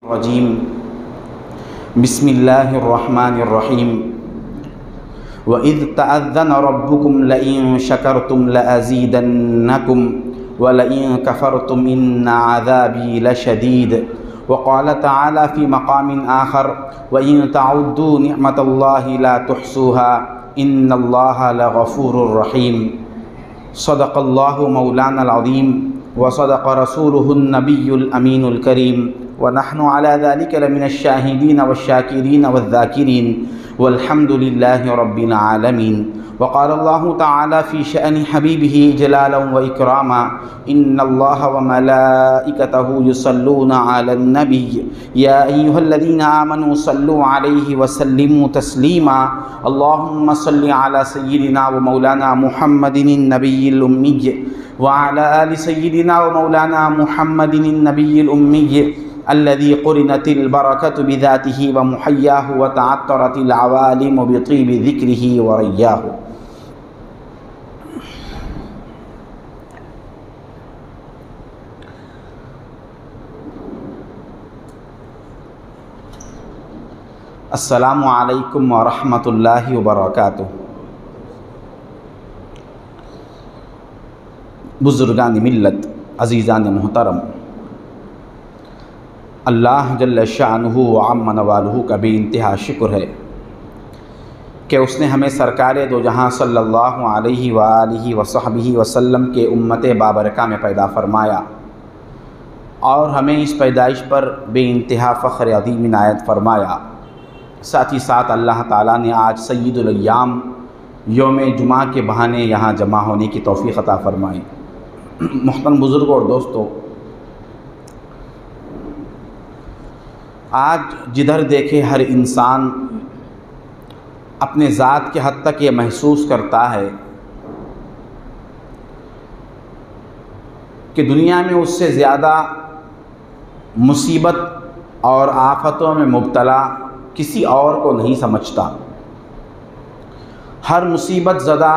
रजीम बिस्मिल्लाहिर्रहमानिर्रहीम व is तअज़्ज़न रब्बुकुम line शकरतुम लअज़ीदन्नकुम व लइन कफ़रतुम इन्न अज़ाबी लशदीद व क़ाल तआला फ़ी मक़ामिन आख़र व इन तअुद्दू निअमतल्लाहि ला तुहसूहा इन्नल्लाहा लग़फ़ूरुर रहीम। सदक़ल्लाहु मौलानल अज़ीम व सदक़ रसूलुहुन नबियुल अमीनुल करीम व नहनु अला ज़ालिका लमिनश शाहिदीन वश्शाकिरीन वज़्ज़ाकिरीन वल्हम्दुलिल्लाहि रब्बिल आलमीन। व क़ाल अल्लाहु तआला फ़ी शअनि हबीबिही जलालन व इकरामा इन्नल्लाहा व मलाइकतहु युसल्लूना अलन नबी या अय्युहल्लज़ीना आमनू सल्लू अलैहि व सल्लिमू तस्लीमा। अल्लाहुम्मा सल्लि अला सय्यिदिना व मौलाना मुहम्मदिन नबिय्यिल उम्मी व अला आलि सय्यिदिना व मौलाना मुहम्मदिन नबिय्यिल उम्मी अल्लज़ी क़ुरिनतिल बरकतु बिज़ातिही व मुहय्याहु व तअत्तरतिल अवालिमु बितीबि ज़िक्रिही व रय्याहु। अस्सलामु अलैकुम व रहमतुल्लाहि व बरकातुहू। बुज़ुर्गान मिल्लत, अज़ीज़ान मोहतरम, अल्लाह जल्ल शानुहु व अम्म नवालुहु का बेइंतहा शुक्र है कि उसने हमें सरकार दो जहाँ सल्लल्लाहु अलैहि व आलिहि व सहबिही वसल्लम के उम्मत बाबरका में पैदा फरमाया और हमें इस पैदाइश पर बेइंतहा फ़ख्र अज़ीम इनायत फरमाया। साथ ही साथ अल्लाह ताला ने आज सय्यिदुल अय्याम यौम जुमा के बहाने यहाँ जमा होने की तौफ़ीक़ अता फ़रमाई। मुहतरम बुज़ुर्गों और दोस्तों, आज जिधर देखे हर इंसान अपने ज़ात के हद तक ये महसूस करता है कि दुनिया में उससे ज़्यादा मुसीबत और आफ़तों में मुब्तला किसी और को नहीं समझता। हर मुसीबत ज़दा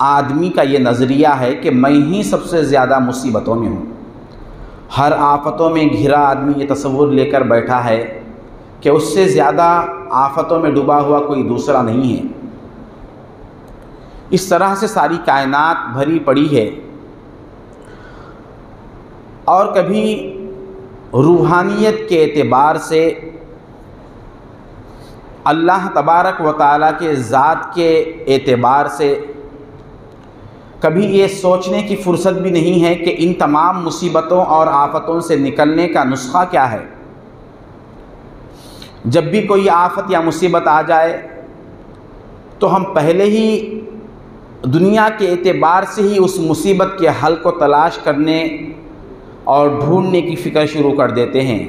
आदमी का ये नज़रिया है कि मैं ही सबसे ज़्यादा मुसीबतों में हूँ। हर आफ़तों में घिरा आदमी ये तसव्वुर लेकर बैठा है कि उससे ज़्यादा आफ़तों में डूबा हुआ कोई दूसरा नहीं है। इस तरह से सारी कायनात भरी पड़ी है और कभी रूहानियत के एतबार से अल्लाह तबारक व तआला के ज़ात के एतबार से कभी ये सोचने की फ़ुर्सत भी नहीं है कि इन तमाम मुसीबतों और आफ़तों से निकलने का नुस्खा क्या है। जब भी कोई आफ़त या मुसीबत आ जाए तो हम पहले ही दुनिया के एतबार से ही उस मुसीबत के हल को तलाश करने और ढूंढने की फ़िक्र शुरू कर देते हैं।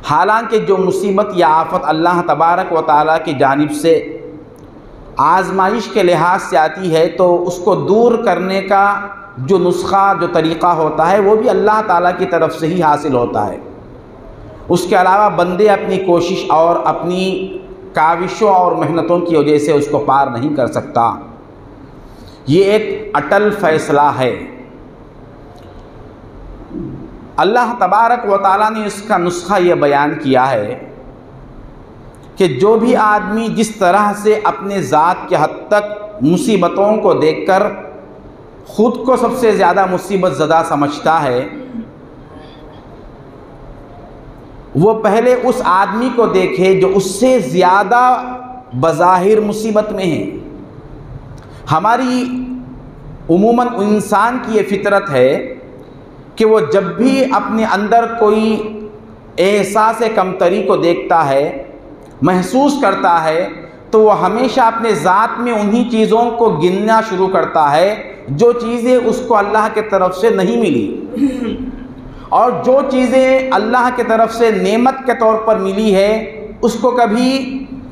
हालांकि जो मुसीबत या आफ़त अल्लाह तबारक व तआला की जानिब से आज़माइश के लिहाज से आती है तो उसको दूर करने का जो नुस्खा, जो तरीक़ा होता है वो भी अल्लाह ताला की तरफ से ही हासिल होता है। उसके अलावा बंदे अपनी कोशिश और अपनी काविशों और मेहनतों की वजह से उसको पार नहीं कर सकता। ये एक अटल फ़ैसला है। अल्लाह तबारक व तआला ने इसका नुस्खा ये बयान किया है कि जो भी आदमी जिस तरह से अपने ज़ात के हद तक मुसीबतों को देखकर ख़ुद को सबसे ज़्यादा मुसीबत ज़दा समझता है, वो पहले उस आदमी को देखे जो उससे ज़्यादा बज़ाहिर मुसीबत में है। हमारी उमूमन इंसान की ये फ़ितरत है कि वो जब भी अपने अंदर कोई एहसास कमतरी को देखता है, महसूस करता है, तो वो हमेशा अपने ज़ात में उन्हीं चीज़ों को गिनना शुरू करता है जो चीज़ें उसको अल्लाह के तरफ से नहीं मिली और जो चीज़ें अल्लाह के तरफ से नेमत के तौर पर मिली है उसको कभी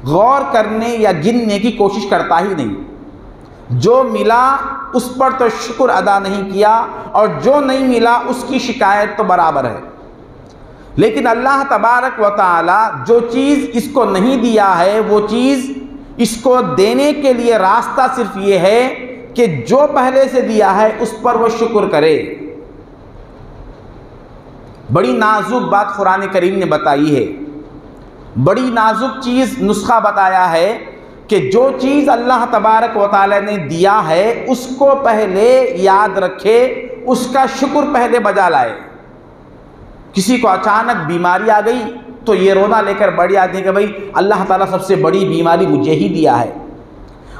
गौर करने या गिनने की कोशिश करता ही नहीं। जो मिला उस पर तो शुक्र अदा नहीं किया और जो नहीं मिला उसकी शिकायत तो बराबर है। लेकिन अल्लाह तबारक व तआला जो चीज़ इसको नहीं दिया है वो चीज़ इसको देने के लिए रास्ता सिर्फ ये है कि जो पहले से दिया है उस पर वो शुक्र करे। बड़ी नाजुक बात कुरान करीम ने बताई है, बड़ी नाजुक चीज़ नुस्खा बताया है कि जो चीज़ अल्लाह तबारक व तआला ने दिया है उसको पहले याद रखे, उसका शुक्र पहले बजा लाए। किसी को अचानक बीमारी आ गई तो ये रोना लेकर बढ़ जाते हैं कि भाई अल्लाह ताला सबसे बड़ी बीमारी मुझे ही दिया है।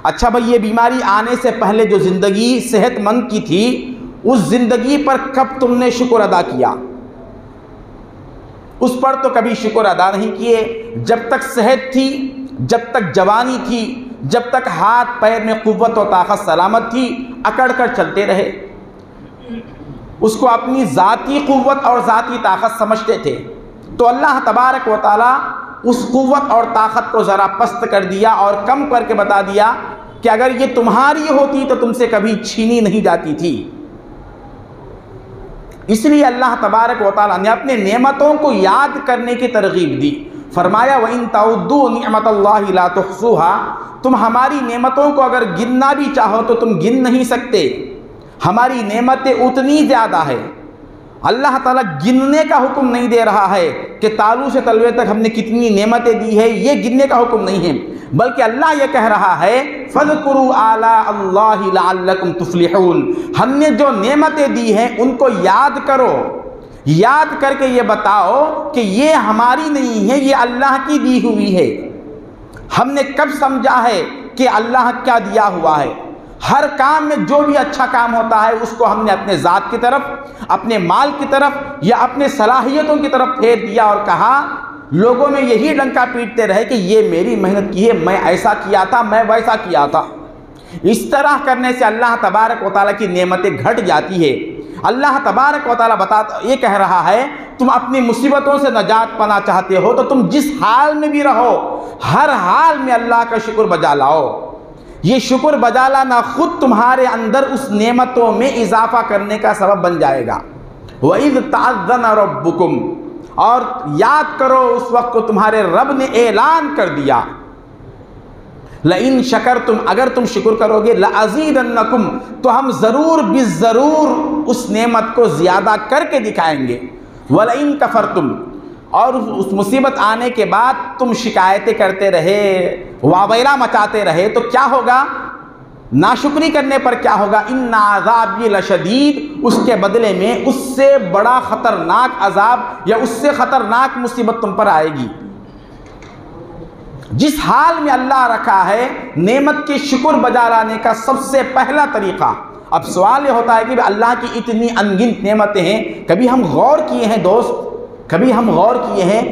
अच्छा भाई, ये बीमारी आने से पहले जो ज़िंदगी सेहतमंद की थी, उस ज़िंदगी पर कब तुमने शुक्र अदा किया? उस पर तो कभी शुक्र अदा नहीं किए। जब तक सेहत थी, जब तक जवानी थी, जब तक हाथ पैर में कुव्वत और ताकत सलामत थी, अकड़ कर चलते रहे। उसको अपनी ज़ाती कुव्वत और ज़ाती ताकत समझते थे। तो अल्लाह तबारक व तआला उस कुव्वत और ताकत को ज़रा पस्त कर दिया और कम करके बता दिया कि अगर ये तुम्हारी होती तो तुमसे कभी छीनी नहीं जाती थी। इसलिए अल्लाह तबारक व तआला ने अपने नेमतों को याद करने की तरगीब दी। फरमाया व इन तउद्दू निअमतल्लाहि ला तुहसूहा, तुम हमारी नेमतों को अगर गिनना भी चाहो तो तुम गिन नहीं सकते। हमारी नेमतें उतनी ज़्यादा है। अल्लाह ताला गिनने का हुक्म नहीं दे रहा है कि तालू से तलवे तक हमने कितनी नेमतें दी है, ये गिनने का हुक्म नहीं है, बल्कि अल्लाह ये कह रहा है फ़ज़कुरू आला अल्लाहि लअल्लकुम तुफ़्लिहून। हमने जो नेमतें दी हैं उनको याद करो, याद करके ये बताओ कि ये हमारी नहीं है, ये अल्लाह की दी हुई है। हमने कब समझा है कि अल्लाह क्या दिया हुआ है? हर काम में जो भी अच्छा काम होता है उसको हमने अपने ज़ात की तरफ, अपने माल की तरफ या अपने सलाहियतों की तरफ फेर दिया और कहा, लोगों में यही डंका पीटते रहे कि ये मेरी मेहनत की है, मैं ऐसा किया था, मैं वैसा किया था। इस तरह करने से अल्लाह तबारक व तआला की नेमतें घट जाती है। अल्लाह तबारक व तआला ये कह रहा है, तुम अपनी मुसीबतों से नजात पाना चाहते हो तो तुम जिस हाल में भी रहो, हर हाल में अल्लाह का शुक्र बजा लाओ। ये शुक्र बजा लाना खुद तुम्हारे अंदर उस नेमतों में इजाफा करने का सबब बन जाएगा। वइज़ तअज़्ज़न रब्बुकुम, और याद करो उस वक्त को तुम्हारे रब ने ऐलान कर दिया, लइन शकरतुम, अगर तुम शुक्र करोगे, लअज़ीदन्नकुम, तो हम ज़रूर बिज़रूर उस नेमत को ज़्यादा करके दिखाएंगे। वलइन कफरतुम, और उस मुसीबत आने के बाद तुम शिकायतें करते रहे, वावैला मचाते रहे, तो क्या होगा? नाशुक्री करने पर क्या होगा? इन्ना अज़ाबी लशदीद, उसके बदले में उससे बड़ा ख़तरनाक अज़ाब या उससे ख़तरनाक मुसीबत तुम पर आएगी। जिस हाल में अल्लाह रखा है, नेमत के शुक्र बजा लाने का सबसे पहला तरीक़ा। अब सवाल ये होता है कि अल्लाह की इतनी अनगिनत नेमतें हैं, कभी हम गौर किए हैं दोस्त? कभी हम गौर किए हैं?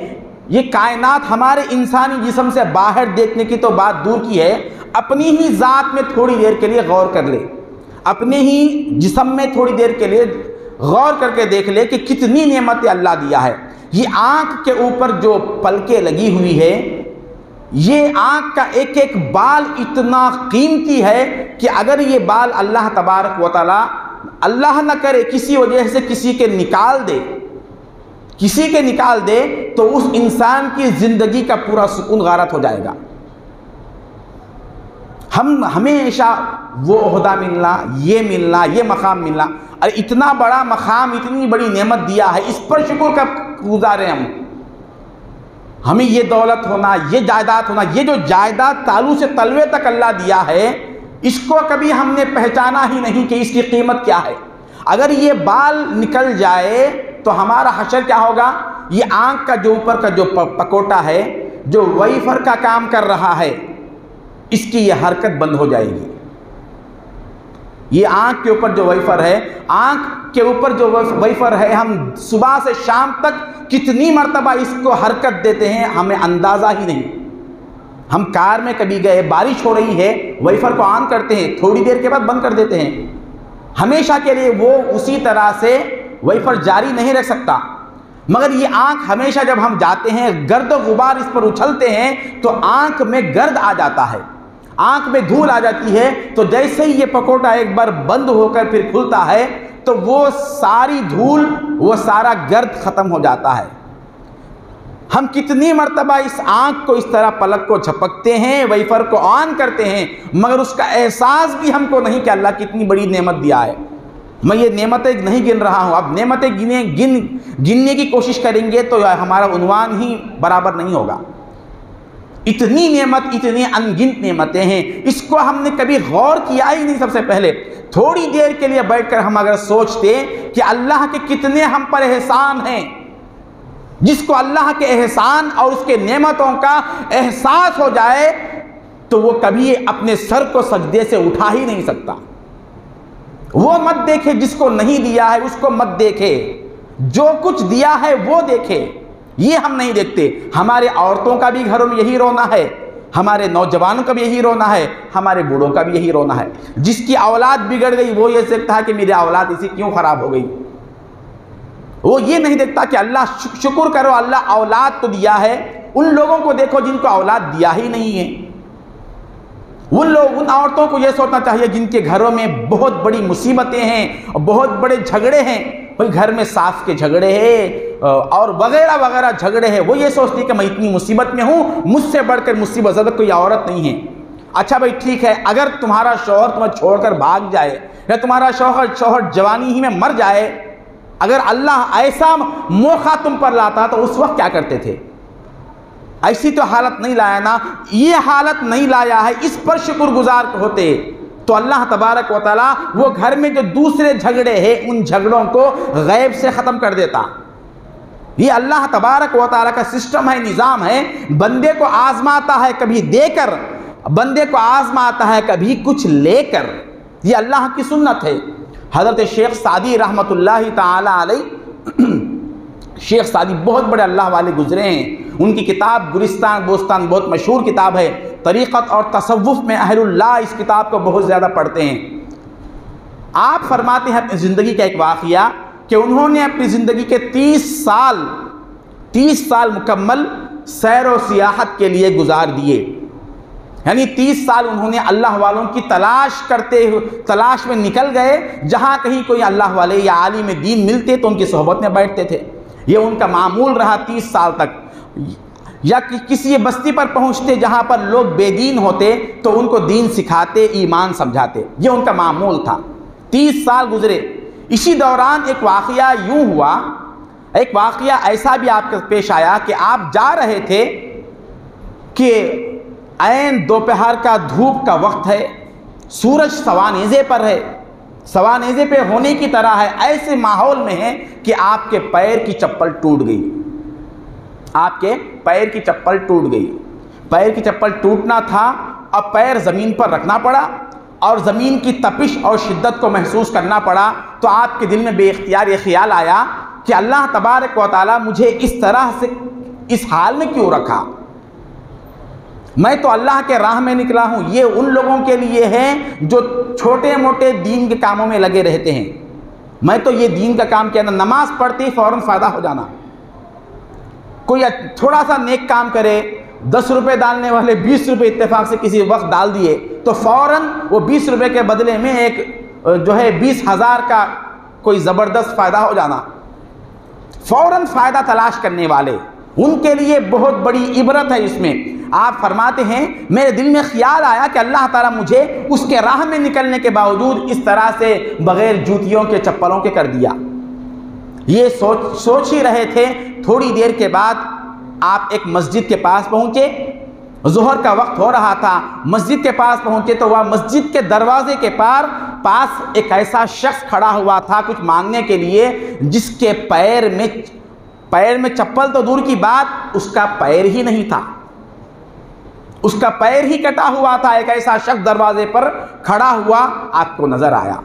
ये कायनात हमारे इंसानी जिस्म से बाहर देखने की तो बात दूर की है, अपनी ही ज़ात में थोड़ी देर के लिए गौर कर ले, अपने ही जिस्म में थोड़ी देर के लिए गौर करके देख ले कि कितनी नेमतें अल्लाह दिया है। ये आँख के ऊपर जो पलकें लगी हुई है, ये आँख का एक एक बाल इतना कीमती है कि अगर ये बाल अल्लाह तबारक व तआला, अल्लाह न करे किसी वजह से किसी के निकाल दे तो उस इंसान की ज़िंदगी का पूरा सुकून गारत हो जाएगा। हम हमेशा वो ओहदा मिलना, ये मकाम मिलना, अरे इतना बड़ा मकाम, इतनी बड़ी नेमत दिया है, इस पर शुक्र कब गुजारें हम? हमें ये दौलत होना, ये जायदाद होना, ये जो जायदाद तालू से तलवे तक अल्लाह दिया है, इसको कभी हमने पहचाना ही नहीं कि इसकी कीमत क्या है। अगर ये बाल निकल जाए तो हमारा हशर क्या होगा? ये आँख का जो ऊपर का जो पकोटा है, जो वईफर का काम कर रहा है, इसकी ये हरकत बंद हो जाएगी। ये आँख के ऊपर जो वईफर है, आँख के ऊपर जो वईफर है, हम सुबह से शाम तक कितनी मर्तबा इसको हरकत देते हैं, हमें अंदाज़ा ही नहीं। हम कार में कभी गए, बारिश हो रही है, वईफर को ऑन करते हैं, थोड़ी देर के बाद बंद कर देते हैं। हमेशा के लिए वो उसी तरह से वईफर जारी नहीं रख सकता। मगर ये आँख हमेशा जब हम जाते हैं, गर्द गुबार इस पर उछलते हैं तो आँख में गर्द आ जाता है, आँख में धूल आ जाती है। तो जैसे ही ये पकोटा एक बार बंद होकर फिर खुलता है तो वो सारी धूल, वो सारा गर्द ख़त्म हो जाता है। हम कितनी मर्तबा इस आँख को, इस तरह पलक को झपकते हैं, वईफर को ऑन करते हैं, मगर उसका एहसास भी हमको नहीं कि अल्लाह कितनी बड़ी नेमत दिया है। मैं ये नेमतें नहीं गिन रहा हूँ। अब नेमतें गिनने की कोशिश करेंगे तो हमारा उन्वान ही बराबर नहीं होगा। इतनी नेमत, इतनी अनगिनत नेमतें हैं, इसको हमने कभी गौर किया ही नहीं। सबसे पहले थोड़ी देर के लिए बैठकर हम अगर सोचते कि अल्लाह के कितने हम पर एहसान हैं, जिसको अल्लाह के एहसान और उसके नेमतों का एहसास हो जाए तो वो कभी अपने सर को सजदे से उठा ही नहीं सकता। वो मत देखे जिसको नहीं दिया है, उसको मत देखे, जो कुछ दिया है वो देखे। ये हम नहीं देखते। हमारे औरतों का भी घरों में यही रोना है, हमारे नौजवानों का भी यही रोना है, हमारे बूढ़ों का भी यही रोना है। जिसकी औलाद बिगड़ गई वो ये देखता है कि मेरी औलाद इसी क्यों खराब हो गई। वो ये नहीं देखता कि अल्लाह शुक्र करो, अल्लाह औलाद तो दिया है। उन लोगों को देखो जिनको औलाद दिया ही नहीं है। उन औरतों को यह सोचना चाहिए जिनके घरों में बहुत बड़ी मुसीबतें हैं और बहुत बड़े झगड़े हैं, भाई घर में सास के झगड़े हैं और वगैरह वगैरह झगड़े हैं, वो ये सोचती है कि मैं इतनी मुसीबत में हूँ, मुझसे बढ़कर मुसीबत ज़्यादा कोई औरत नहीं है। अच्छा भाई ठीक है, अगर तुम्हारा शौहर तुम्हें छोड़कर भाग जाए या तुम्हारा शौहर जवानी ही में मर जाए, अगर अल्लाह ऐसा मौका तुम पर लाता तो उस वक्त क्या करते थे? ऐसी तो हालत नहीं लाया ना, ये हालत नहीं लाया है, इस पर शुक्रगुजार होते तो अल्लाह तबारक व तआला वो घर में जो दूसरे झगड़े हैं उन झगड़ों को गैब से ख़त्म कर देता। ये अल्लाह तबारक व तआला का सिस्टम है, निज़ाम है। बंदे को आजमाता है कभी देकर, बंदे को आजमाता है कभी कुछ लेकर। ये अल्लाह की सुन्नत है। हज़रत शेख सादी रहमतुल्लाहि ताला अलैह, शेख सादी बहुत बड़े अल्लाह वाले गुजरे हैं। उनकी किताब गुलिस्तान बोस्तान बहुत मशहूर किताब है। तरीक़त और तसव्वुफ़ में अहलुल्लाह इस किताब को बहुत ज़्यादा पढ़ते हैं। आप फरमाते हैं अपनी ज़िंदगी का एक वाक़या कि उन्होंने अपनी ज़िंदगी के 30 साल मुकम्मल सैर व सियाहत के लिए गुजार दिए। यानी 30 साल उन्होंने अल्लाह वालों की तलाश में निकल गए। जहाँ कहीं कोई अल्लाह वाले या आलिम दीन मिलते तो उनकी सोहबत में बैठते थे। ये उनका मामूल रहा 30 साल तक। या किसी बस्ती पर पहुँचते जहाँ पर लोग बेदीन होते तो उनको दीन सिखाते, ईमान समझाते। ये उनका मामूल था। 30 साल गुजरे। इसी दौरान एक वाक़या यूँ हुआ, एक वाक़या ऐसा भी आपके पेश आया कि आप जा रहे थे कि ऐन दोपहर का धूप का वक्त है, सूरज सवानेज़े पर है, सवानेज़े पे होने की तरह है। ऐसे माहौल में है कि आपके पैर की चप्पल टूट गई। आपके पैर की चप्पल टूट गई। पैर की चप्पल टूटना था, अब पैर ज़मीन पर रखना पड़ा और ज़मीन की तपिश और शिद्दत को महसूस करना पड़ा। तो आपके दिल में बेइख्तियार ये ख्याल आया कि अल्लाह तबारक व तआला मुझे इस तरह से इस हाल में क्यों रखा? मैं तो अल्लाह के राह में निकला हूँ। ये उन लोगों के लिए है जो छोटे मोटे दीन के कामों में लगे रहते हैं। मैं तो ये दीन का काम किया ना, नमाज पढ़ते ही फ़ौरन फ़ायदा हो जाना। कोई थोड़ा सा नेक काम करे, 10 रुपये डालने वाले 20 रुपये इत्तेफाक से किसी वक्त डाल दिए तो फ़ौरन वो 20 रुपये के बदले में एक जो है 20,000 का कोई ज़बरदस्त फ़ायदा हो जाना। फ़ौरन फ़ायदा तलाश करने वाले, उनके लिए बहुत बड़ी इबरत है इसमें। आप फरमाते हैं मेरे दिल में ख्याल आया कि अल्लाह ताला मुझे उसके राह में निकलने के बावजूद इस तरह से बग़ैर जूतियों के चप्पलों के कर दिया। ये सोच ही रहे थे। थोड़ी देर के बाद आप एक मस्जिद के पास पहुँचे। ज़ोहर का वक्त हो रहा था। मस्जिद के पास पहुँचे तो वह मस्जिद के दरवाजे के पास एक ऐसा शख्स खड़ा हुआ था कुछ मांगने के लिए, जिसके पैर में चप्पल तो दूर की बात, उसका पैर ही नहीं था। उसका पैर ही कटा हुआ था। एक ऐसा शख्स दरवाजे पर खड़ा हुआ आपको नजर आया।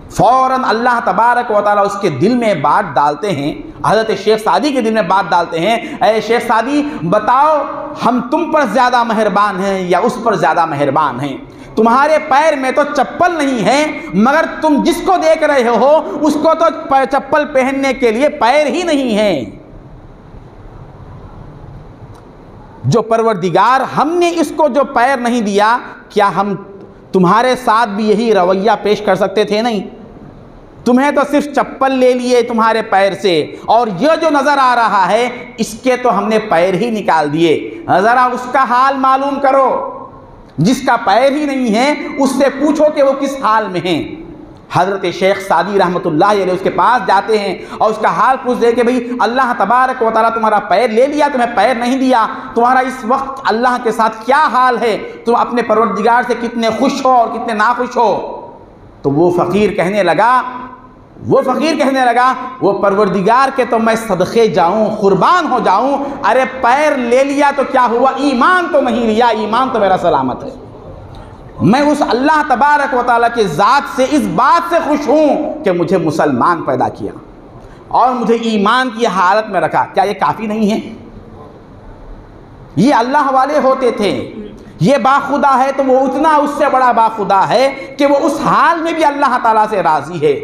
फौरन अल्लाह तबारक व तआला उसके दिल में बात डालते हैं। हज़रत शेख सादी के दिल में बात डालते हैं, ऐ शेख सादी बताओ हम तुम पर ज़्यादा मेहरबान हैं या उस पर ज़्यादा मेहरबान हैं? तुम्हारे पैर में तो चप्पल नहीं है, मगर तुम जिसको देख रहे हो उसको तो चप्पल पहनने के लिए पैर ही नहीं है। जो परवरदिगार हमने इसको जो पैर नहीं दिया, क्या हम तुम्हारे साथ भी यही रवैया पेश कर सकते थे? नहीं। तुम्हें तो सिर्फ चप्पल ले लिए तुम्हारे पैर से, और यह जो नज़र आ रहा है इसके तो हमने पैर ही निकाल दिए। ज़रा उसका हाल मालूम करो। जिसका पैर ही नहीं है उससे पूछो कि वो किस हाल में है। हज़रत शेख सादी रहमतुल्लाह अलैह उसके पास जाते हैं और उसका हाल पूछते हैं कि भाई अल्लाह तबारक व तआला तुम्हारा पैर ले लिया, तुम्हें पैर नहीं दिया, तुम्हारा इस वक्त अल्लाह के साथ क्या हाल है, तुम अपने परवरदिगार से कितने खुश हो और कितने नाखुश हो। तो वो फ़कीर कहने लगा वो परवरदिगार के तो मैं सदक़े जाऊँ, क़ुरबान हो जाऊँ, अरे पैर ले लिया तो क्या हुआ, ईमान तो नहीं लिया, ईमान तो मेरा सलामत है। मैं उस अल्लाह तबारक व तआला के ज़ात से इस बात से खुश हूँ कि मुझे मुसलमान पैदा किया और मुझे ईमान की हालत में रखा। क्या ये काफ़ी नहीं है? ये अल्लाह वाले होते थे, ये बाखुदा है तो वो उतना उससे बड़ा बाखुदा है कि वो उस हाल में भी अल्लाह ताला से राज़ी है।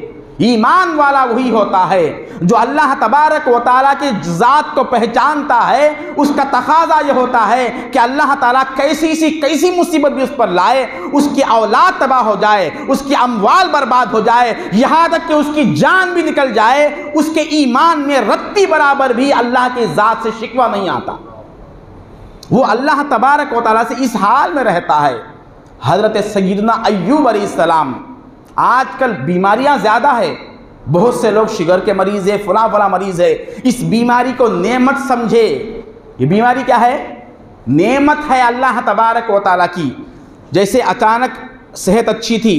ईमान वाला वही होता है जो अल्लाह तबारक व तआला की ज़ात को पहचानता है। उसका तकाज़ा ये होता है कि अल्लाह ताला कैसी मुसीबत भी उस पर लाए, उसकी औलाद तबाह हो जाए, उसकी अमवाल बर्बाद हो जाए, यहाँ तक कि उसकी जान भी निकल जाए, उसके ईमान में रत्ती बराबर भी अल्लाह की ज़ात से शिकवा नहीं आता। वो अल्लाह तबारक व तआला से इस हाल में रहता है। हज़रत सय्यदना अय्यूब अलैहिस्सलाम, आजकल बीमारियां ज़्यादा है, बहुत से लोग शुगर के मरीज़ है, फला मरीज़ है, इस बीमारी को नेमत समझे। ये बीमारी क्या है? नेमत है अल्लाह तबारक व तआला की। जैसे अचानक सेहत अच्छी थी,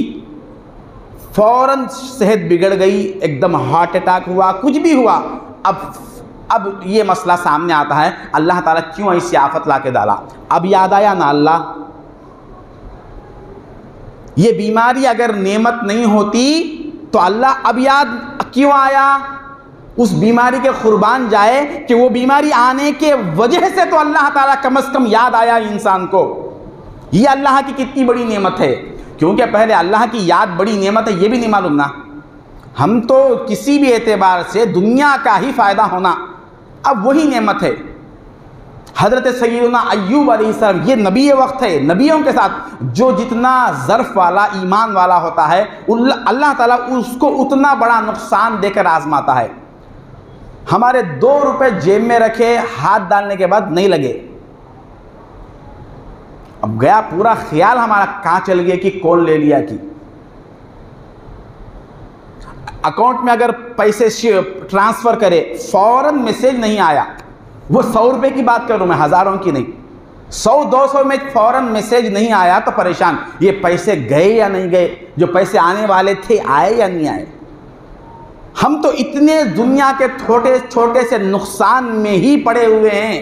फ़ौरन सेहत बिगड़ गई, एकदम हार्ट अटैक हुआ, कुछ भी हुआ, अब ये मसला सामने आता है, अल्लाह ताला क्यों ऐसी आफत ला के डाला। अब याद आया ना अल्लाह, ये बीमारी अगर नेमत नहीं होती तो अल्लाह अब याद क्यों आया। उस बीमारी के कुर्बान जाए कि वो बीमारी आने के वजह से तो अल्लाह ताला कम से कम याद आया इंसान को। ये अल्लाह की कितनी बड़ी नेमत है, क्योंकि पहले अल्लाह की याद बड़ी नेमत है ये भी नहीं मालूम ना। हम तो किसी भी एतबार से दुनिया का ही फ़ायदा होना अब वही नेमत है। हज़रत सय्यदना अय्यूब अलैहिस्सलाम, ये नबी वक्त है, नबियों के साथ जो जितना ज़र्फ़ वाला ईमान वाला होता है अल्लाह ताला उसको उतना बड़ा नुकसान देकर आजमाता है। हमारे 2 रुपए जेब में रखे, हाथ डालने के बाद नहीं लगे, अब गया पूरा ख्याल हमारा कहाँ चल गया कि कौन ले लिया कि। अकाउंट में अगर पैसे ट्रांसफ़र करे, फ़ौरन मैसेज नहीं आया, वो 100 रुपये की बात कर रहा हूँ मैं, हज़ारों की नहीं, 100-200 में फ़ौरन मैसेज नहीं आया तो परेशान, ये पैसे गए या नहीं गए, जो पैसे आने वाले थे आए या नहीं आए। हम तो इतने दुनिया के छोटे छोटे से नुकसान में ही पड़े हुए हैं,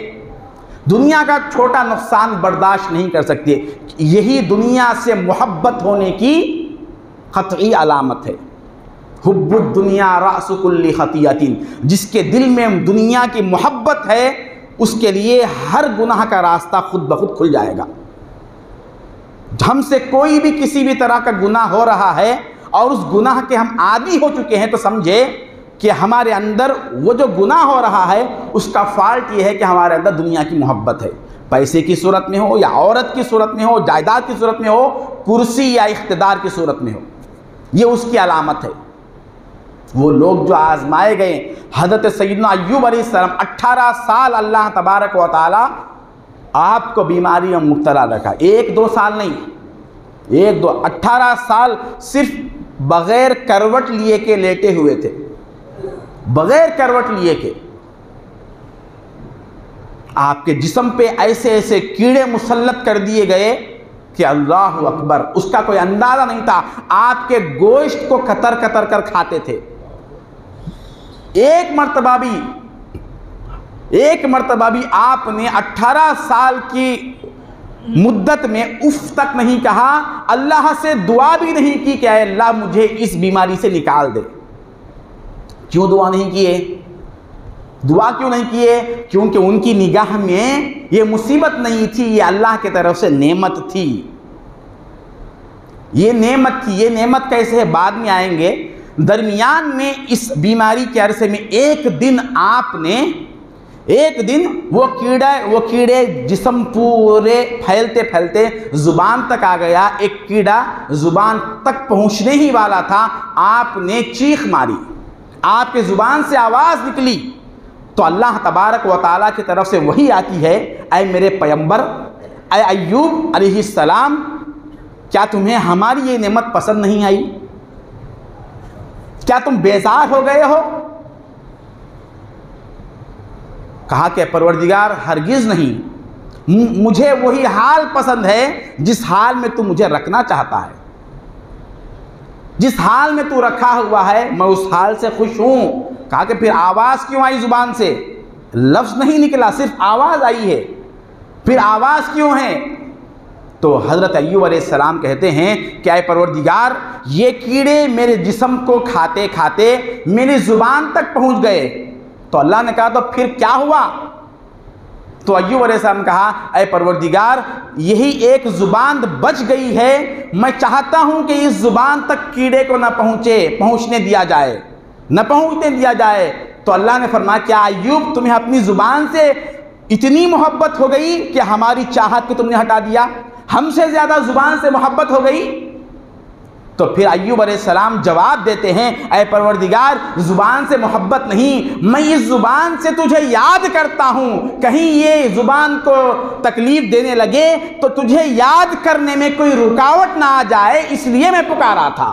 दुनिया का छोटा नुकसान बर्दाश्त नहीं कर सकते। यही दुनिया से मोहब्बत होने की क़त्ई अलामत है। हुब्बुद दुनिया रासु कुल्ली खतियतिन, जिसके दिल में दुनिया की मोहब्बत है उसके लिए हर गुनाह का रास्ता खुद ब खुद खुल जाएगा। हमसे कोई भी किसी भी तरह का गुनाह हो रहा है और उस गुनाह के हम आदी हो चुके हैं तो समझे कि हमारे अंदर वो जो गुनाह हो रहा है उसका फॉल्ट ये है कि हमारे अंदर दुनिया की मोहब्बत है, पैसे की सूरत में हो या औरत की सूरत में हो, जायदाद की सूरत में हो, कुर्सी या इख्तिदार की सूरत में हो, ये उसकी अलामत है। वो लोग जो आजमाए गए, हज़रत सय्यदना अय्यूब अलैहिस्सलाम 18 साल अल्लाह तबारक व तआला आपको बीमारी में मुब्तला रखा, 1-2 साल नहीं, 1-2 18 साल सिर्फ बग़ैर करवट लिए के लेटे हुए थे, बग़ैर करवट लिए के। आपके जिस्म पे ऐसे ऐसे कीड़े मुसल्लत कर दिए गए कि अल्लाह अकबर, उसका कोई अंदाज़ा नहीं था। आपके गोश्त को कतर कतर कर खाते थे। एक मर्तबा भी आपने 18 साल की मुद्दत में उफ तक नहीं कहा, अल्लाह से दुआ भी नहीं की कि अल्लाह मुझे इस बीमारी से निकाल दे। क्यों दुआ नहीं किए? दुआ क्यों नहीं किए? क्योंकि उनकी निगाह में ये मुसीबत नहीं थी, ये अल्लाह की तरफ से नेमत थी। ये नेमत थी। ये नेमत कैसे है बाद में आएंगे। दरमियान में इस बीमारी के अरसे में एक दिन वो कीड़े जिस्म पूरे फैलते फैलते ज़ुबान तक आ गया। एक कीड़ा ज़ुबान तक पहुंचने ही वाला था, आपने चीख मारी, आपके ज़ुबान से आवाज़ निकली तो अल्लाह तबारक व तआला की तरफ से वही आती है, ऐ मेरे पैगंबर, ऐ अय्यूब अलैहिस्सलाम, क्या तुम्हें हमारी ये नेमत पसंद नहीं आई? क्या तुम बेजार हो गए हो? कहा कि परवरदिगार हरगिज नहीं, मुझे वही हाल पसंद है जिस हाल में तू मुझे रखना चाहता है। जिस हाल में तू रखा हुआ है मैं उस हाल से खुश हूं। कहा कि फिर आवाज़ क्यों आई जुबान से? लफ्ज़ नहीं निकला, सिर्फ आवाज़ आई है। फिर आवाज़ क्यों है? तो हज़रत अय्यूब अलैहिस्सलाम कहते हैं कि ऐ परवरदिगार, ये कीड़े मेरे जिस्म को खाते खाते मेरी ज़ुबान तक पहुंच गए। तो अल्लाह ने कहा तो फिर क्या हुआ? तो अय्यूब अलैहिस्सलाम कहा, ऐ परवरदिगार, यही एक ज़ुबान बच गई है, मैं चाहता हूँ कि इस ज़ुबान तक कीड़े को न पहुँचने दिया जाए, न पहुँचने दिया जाए। तो अल्लाह ने फरमाया, क्या अय्यूब तुम्हें अपनी ज़ुबान से इतनी मोहब्बत हो गई कि हमारी चाहत को तुमने हटा दिया? हमसे ज़्यादा ज़ुबान से मोहब्बत हो गई? तो फिर अय्यूब अलैहिस्सलाम जवाब देते हैं, ऐ परवरदिगार, ज़ुबान से मोहब्बत नहीं, मैं इस ज़ुबान से तुझे याद करता हूँ। कहीं ये ज़ुबान को तकलीफ़ देने लगे तो तुझे याद करने में कोई रुकावट ना आ जाए, इसलिए मैं पुकारा था।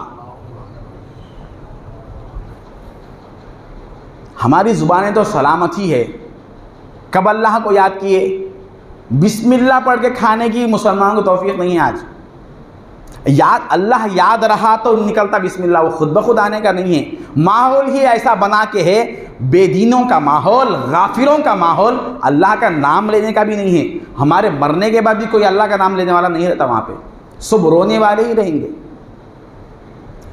हमारी ज़ुबानें तो सलामत ही है। कब अल्लाह को याद किए? बिस्मिल्लाह पढ़ के खाने की मुसलमानों को तौफीक नहीं है आज। याद अल्लाह याद रहा तो निकलता बिस्मिल्लाह, वो खुद ब खुद आने का नहीं है। माहौल ही ऐसा बना के है, बेदीनों का माहौल, गाफिलों का माहौल, अल्लाह का नाम लेने का भी नहीं है। हमारे मरने के बाद भी कोई अल्लाह का नाम लेने वाला नहीं रहता वहाँ पे, सब रोने वाले ही रहेंगे।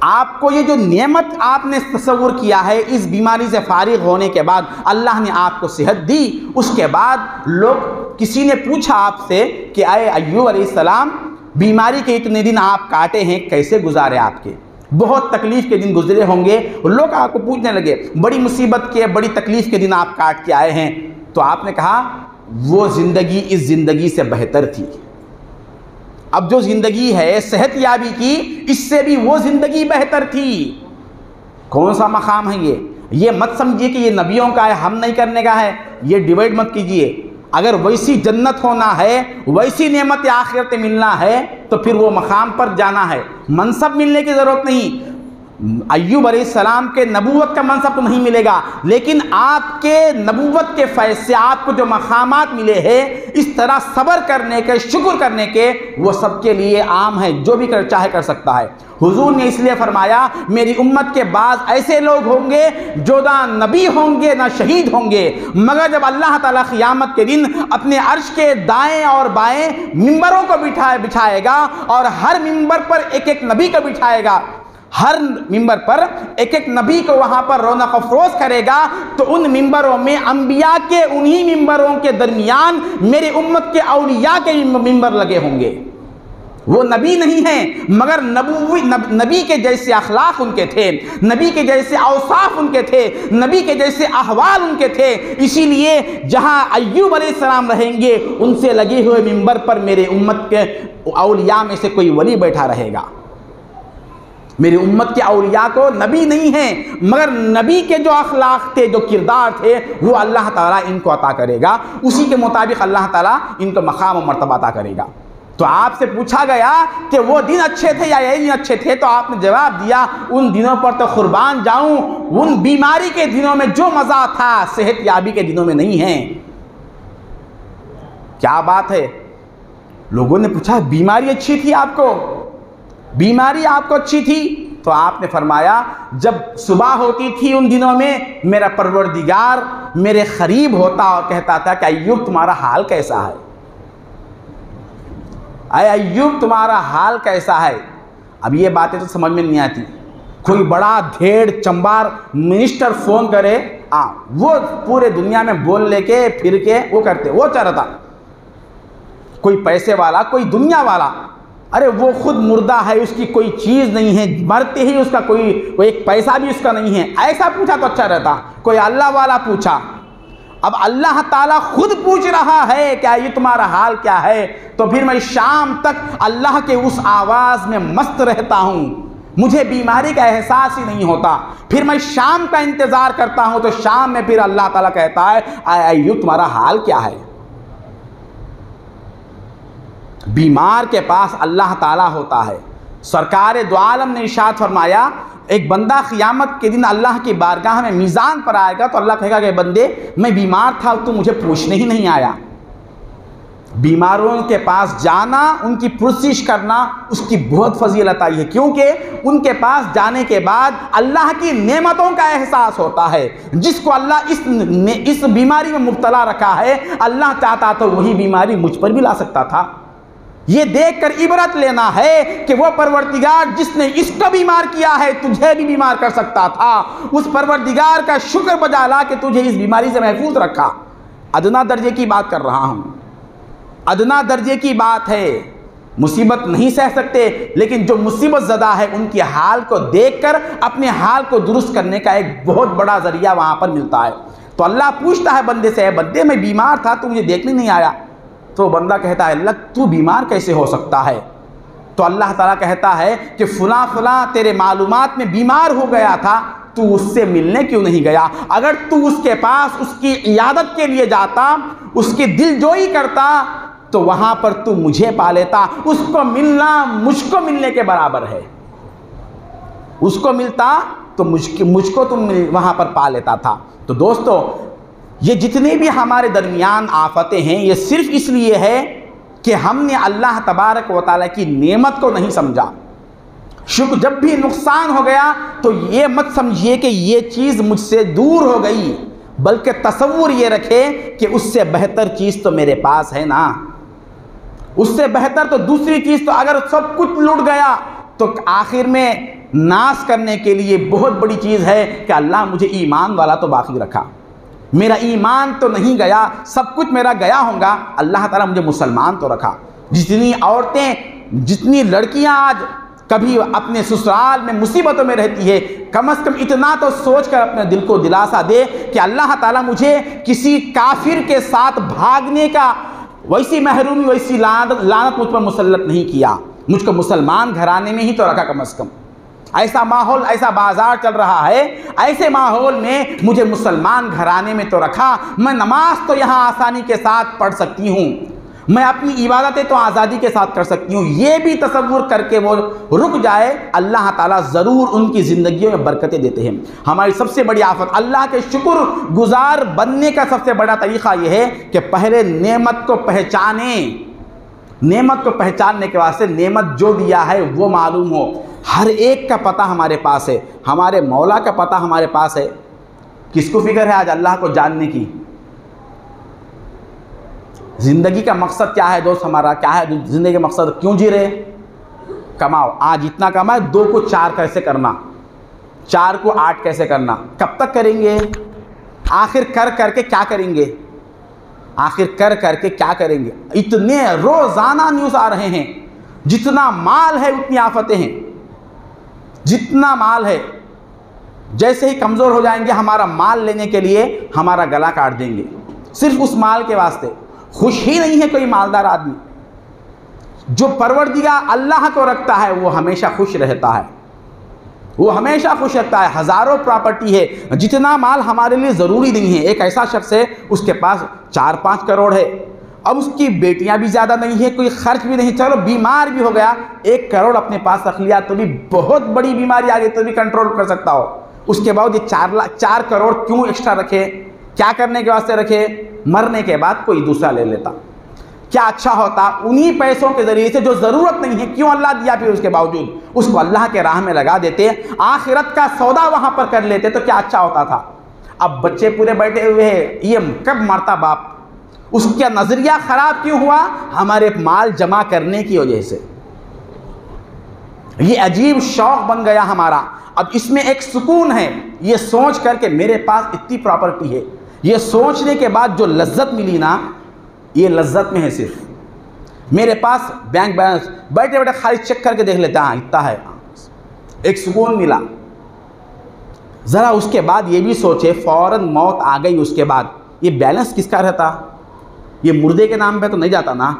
आपको ये जो नेमत आपने तस्वुर किया है, इस बीमारी से फारिग होने के बाद अल्लाह ने आपको सेहत दी, उसके बाद लोग, किसी ने पूछा आपसे कि आए अय्यूब अलैहिस्सलाम, बीमारी के इतने दिन आप काटे हैं, कैसे गुजारे आपके? बहुत तकलीफ़ के दिन गुजरे होंगे। लोग आपको पूछने लगे, बड़ी मुसीबत के, बड़ी तकलीफ़ के दिन आप काट के आए हैं। तो आपने कहा वो ज़िंदगी इस ज़िंदगी से बेहतर थी। अब जो ज़िंदगी है सेहत याबी की, इससे भी वो ज़िंदगी बेहतर थी। कौन सा मकाम है ये मत समझिए कि ये नबियों का है, हम नहीं करने का है। ये डिवाइड मत कीजिए। अगर वैसी जन्नत होना है, वैसी नेमत आखिरत मिलना है, तो फिर वो मकाम पर जाना है। मनसब मिलने की ज़रूरत नहीं। अय्यूब अलैहिस्सलाम के नबूवत का मनसब तो नहीं मिलेगा, लेकिन आपके नबूवत के फैज़ से आपको जो मकामात मिले हैं, इस तरह सब्र करने के, शुक्र करने के, वो सबके लिए आम है। जो भी चाहे कर सकता है। हुजूर ने इसलिए फरमाया, मेरी उम्मत के बाद ऐसे लोग होंगे जो ना नबी होंगे ना शहीद होंगे, मगर जब अल्लाह ताला क़ियामत के दिन अपने अर्श के दाएं और बाएं मिंबरों को बिछाएगा और हर मिंबर पर एक एक नबी को बिठाएगा, हर मिंबर पर एक एक नबी को वहाँ पर रौनक अफरोज करेगा, तो उन मिंबरों में अंबिया के, उन्हीं मिंबरों के दरमियान मेरे उम्मत के औलिया के मिंबर लगे होंगे। वो नबी नहीं हैं, मगर नबी के जैसे अखलाक उनके थे, नबी के जैसे औसाफ उनके थे, नबी के जैसे अहवाल उनके थे। इसीलिए जहाँ अय्यूब अलैहिस्सलाम रहेंगे, उनसे लगे हुए मिंबर पर मेरे उम्मत के औलिया में से कोई वली बैठा रहेगा। मेरी उम्मत के औलिया को नबी नहीं हैं, मगर नबी के जो अखलाक थे, जो किरदार थे, वो अल्लाह ताला इनको अता करेगा। उसी के मुताबिक अल्लाह ताला इनको मकाम और मर्तबा अता करेगा। तो आपसे पूछा गया कि वो दिन अच्छे थे या ये दिन अच्छे थे, तो आपने जवाब दिया, उन दिनों पर तो कुर्बान जाऊं, उन बीमारी के दिनों में जो मज़ा था, सेहत याबी के दिनों में नहीं है। क्या बात है? लोगों ने पूछा, बीमारी अच्छी थी आपको? बीमारी आपको अच्छी थी? तो आपने फरमाया, जब सुबह होती थी उन दिनों में, मेरा परवरदिगार मेरे करीब होता और कहता था कि अय्यूब तुम्हारा हाल कैसा है? अय अय्यूब तुम्हारा हाल कैसा है? अब ये बातें तो समझ में नहीं आती। कोई बड़ा धेड़ चंबार मिनिस्टर फ़ोन करे, वो पूरे दुनिया में बोल लेके फिर के वो करते, वो चाहता। कोई पैसे वाला, कोई दुनिया वाला, अरे वो खुद मुर्दा है, उसकी कोई चीज़ नहीं है, मरते ही उसका कोई एक पैसा भी उसका नहीं है, ऐसा पूछा तो अच्छा रहता। कोई अल्लाह वाला पूछा, अब अल्लाह ताला खुद पूछ रहा है क्या ये तुम्हारा हाल क्या है? तो फिर मैं शाम तक अल्लाह के उस आवाज़ में मस्त रहता हूँ, मुझे बीमारी का एहसास ही नहीं होता। फिर मैं शाम का इंतज़ार करता हूँ, तो शाम में फिर अल्लाह ताला कहता है, अय्यूब तुम्हारा हाल क्या है? बीमार के पास अल्लाह ताला होता है, सरकार दो आलम ने इरशाद फरमाया, एक बंदा क़ियामत के दिन अल्लाह की बारगाह में मीज़ान पर आएगा तो अल्लाह कहेगा कि बंदे मैं बीमार था, तू मुझे पूछने ही नहीं आया। बीमारों के पास जाना, उनकी पुरसिश करना, उसकी बहुत फजीलत आई है, क्योंकि उनके पास जाने के बाद अल्लाह की नेमतों का एहसास होता है। जिसको अल्लाह इस बीमारी में मुब्तला रखा है, अल्लाह चाहता तो वही बीमारी मुझ पर भी ला सकता था। ये देखकर इबरत लेना है कि वो परवरदिगार जिसने इसको बीमार किया है तुझे भी बीमार कर सकता था। उस परवरदिगार का शुक्र बजा ला कि तुझे इस बीमारी से महफूज रखा। अदना दर्जे की बात कर रहा हूँ, अदना दर्जे की बात है। मुसीबत नहीं सह सकते, लेकिन जो मुसीबत ज़दा है उनके हाल को देखकर अपने हाल को दुरुस्त करने का एक बहुत बड़ा ज़रिया वहाँ पर मिलता है। तो अल्लाह पूछता है बंदे से, बंदे मैं बीमार था, तू मुझे देखने नहीं आया। तो बंदा कहता है अल्लाह तू बीमार कैसे हो सकता है? तो अल्लाह ताला कहता है कि फ़लाँ फ़लाँ तेरे मालूमात में बीमार हो गया था, तू उससे मिलने क्यों नहीं गया? अगर तू उसके पास उसकी इयादत के लिए जाता, उसकी दिलजोई करता, तो वहाँ पर तू मुझे पा लेता। उसको मिलना मुझको मिलने के बराबर है। उसको मिलता तो मुझको तुम वहाँ पर पा लेता था। तो दोस्तों, ये जितने भी हमारे दरमियान आफतें हैं, ये सिर्फ इसलिए है कि हमने अल्लाह तबारक व तआला की नेमत को नहीं समझा। शुक्र, जब भी नुकसान हो गया तो ये मत समझिए कि ये चीज़ मुझसे दूर हो गई, बल्कि तसव्वुर ये रखे कि उससे बेहतर चीज़ तो मेरे पास है ना। उससे बेहतर तो दूसरी चीज़, तो अगर सब कुछ लुट गया तो आखिर में नाश करने के लिए बहुत बड़ी चीज़ है कि अल्लाह मुझे ईमान वाला तो बाकी रखा। मेरा ईमान तो नहीं गया, सब कुछ मेरा गया होगा, अल्लाह ताला मुझे मुसलमान तो रखा। जितनी औरतें, जितनी लड़कियां आज कभी अपने ससुराल में मुसीबतों में रहती है, कम से कम इतना तो सोच कर अपने दिल को दिलासा दे कि अल्लाह ताला मुझे किसी काफिर के साथ भागने का, वैसी महरूमी, वैसी लानत मुझ पर मुसल्लत नहीं किया। मुझको मुसलमान घराने में ही तो रखा कम से कम। ऐसा माहौल, ऐसा बाजार चल रहा है, ऐसे माहौल में मुझे मुसलमान घराने में तो रखा। मैं नमाज तो यहाँ आसानी के साथ पढ़ सकती हूँ, मैं अपनी इबादतें तो आज़ादी के साथ कर सकती हूँ। ये भी तसव्वुर करके वो रुक जाए, अल्लाह ताला ज़रूर उनकी ज़िंदगियों में बरकतें देते हैं। हमारी सबसे बड़ी आफत, अल्लाह के शुक्र गुज़ार बनने का सबसे बड़ा तरीक़ा यह है कि पहले नेमत को पहचानें। नेमत को पहचानने के वास्ते नेमत जो दिया है वो मालूम हो। हर एक का पता हमारे पास है, हमारे मौला का पता हमारे पास है। किसको फिक्र है आज अल्लाह को जानने की? ज़िंदगी का मकसद क्या है दोस्त हमारा? क्या है ज़िंदगी का मकसद? क्यों जी रहे? कमाओ, आज इतना कमाए, 2 को 4 कैसे करना, 4 को 8 कैसे करना, कब तक करेंगे? आखिर कर करके क्या करेंगे? आखिर कर करके क्या करेंगे? इतने रोज़ाना न्यूज़ आ रहे हैं, जितना माल है उतनी आफतें हैं। जितना माल है, जैसे ही कमज़ोर हो जाएंगे हमारा माल लेने के लिए हमारा गला काट देंगे, सिर्फ उस माल के वास्ते। खुश ही नहीं है कोई मालदार आदमी। जो परवरदिगार अल्लाह को रखता है वो हमेशा खुश रहता है, वो हमेशा खुश रहता है। हज़ारों प्रॉपर्टी है, जितना माल हमारे लिए ज़रूरी नहीं है। एक ऐसा शख्स है, उसके पास 4-5 करोड़ है, अब उसकी बेटियां भी ज़्यादा नहीं है, कोई खर्च भी नहीं, चलो बीमार भी हो गया, 1 करोड़ अपने पास रख लिया तो भी बहुत बड़ी बीमारी आ गई तो भी कंट्रोल कर सकता हो। उसके बाद ये 4 करोड़ क्यों एक्स्ट्रा रखे? क्या करने के वास्ते रखे? मरने के बाद कोई दूसरा ले लेता, क्या अच्छा होता? उन्हीं पैसों के ज़रिए से जो ज़रूरत नहीं है, क्यों अल्लाह दिया, फिर उसके बावजूद उसको अल्लाह के राह में लगा देते, आखिरत का सौदा वहाँ पर कर लेते तो क्या अच्छा होता था। अब बच्चे पूरे बैठे हुए हैं, ये कब मरता बाप? उसका नज़रिया ख़राब क्यों हुआ? हमारे माल जमा करने की वजह से। ये अजीब शौक़ बन गया हमारा। अब इसमें एक सुकून है, ये सोच करके मेरे पास इतनी प्रॉपर्टी है, ये सोचने के बाद जो लज्जत मिली ना, ये लज्जत में है। सिर्फ मेरे पास बैंक बैलेंस बैठे बैठे खाली चेक करके देख लेता, हाँ इतना है, एक सुकून मिला। ज़रा उसके बाद ये भी सोचे, फ़ौरन मौत आ गई, उसके बाद ये बैलेंस किसका रहता? ये मुर्दे के नाम पे तो नहीं जाता ना।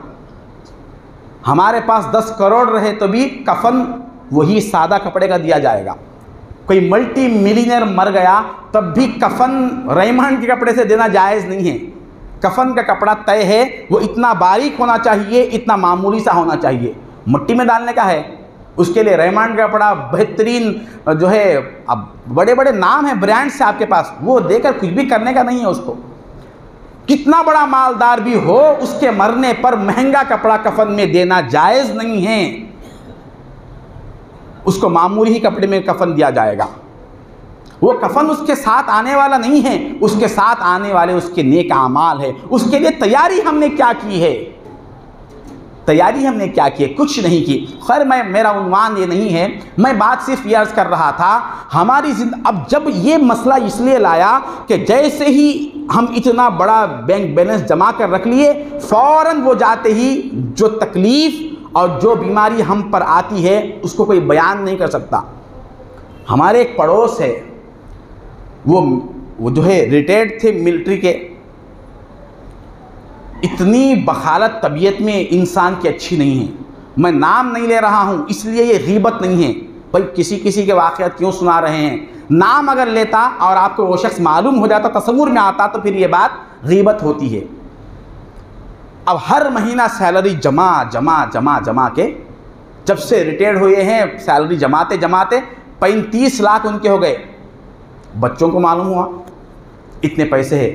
हमारे पास 10 करोड़ रहे तो भी कफन वही सादा कपड़े का दिया जाएगा। कोई मल्टी मिलीनियर मर गया तब भी कफन रेमंड के कपड़े से देना जायज़ नहीं है। कफन का कपड़ा तय है, वो इतना बारीक होना चाहिए, इतना मामूली सा होना चाहिए। मिट्टी में डालने का है, उसके लिए रेमंड का बड़ा बेहतरीन जो है, अब बड़े बड़े नाम हैं, ब्रांड से आपके पास, वो देकर कुछ भी करने का नहीं है उसको। कितना बड़ा मालदार भी हो, उसके मरने पर महंगा कपड़ा कफन में देना जायज़ नहीं है। उसको मामूली ही कपड़े में कफन दिया जाएगा। वो कफन उसके साथ आने वाला नहीं है, उसके साथ आने वाले उसके नेक आमाल है। उसके लिए तैयारी हमने क्या की है, तैयारी हमने क्या की है? कुछ नहीं की। खैर, मेरा उन्वान ये नहीं है, मैं बात सिर्फ ये अर्ज़ कर रहा था हमारी अब जब ये मसला इसलिए लाया कि जैसे ही हम इतना बड़ा बैंक बैलेंस जमा कर रख लिए, फ़ौरन वो जाते ही जो तकलीफ़ और जो बीमारी हम पर आती है उसको कोई बयान नहीं कर सकता। हमारे एक पड़ोस है, वो जो है रिटायर्ड थे मिलिट्री के, इतनी बखालत तबीयत में इंसान की अच्छी नहीं है। मैं नाम नहीं ले रहा हूँ इसलिए ये गीबत नहीं है, भाई किसी किसी के वाक़यात क्यों सुना रहे हैं। नाम अगर लेता और आपको वो शख्स मालूम हो जाता, तसव्वुर में आता, तो फिर ये बात गीबत होती है। अब हर महीना सैलरी जमा जमा जमा जमा के, जब से रिटायर्ड हुए हैं सैलरी जमाते जमाते 35 लाख उनके हो गए। बच्चों को मालूम हुआ इतने पैसे है,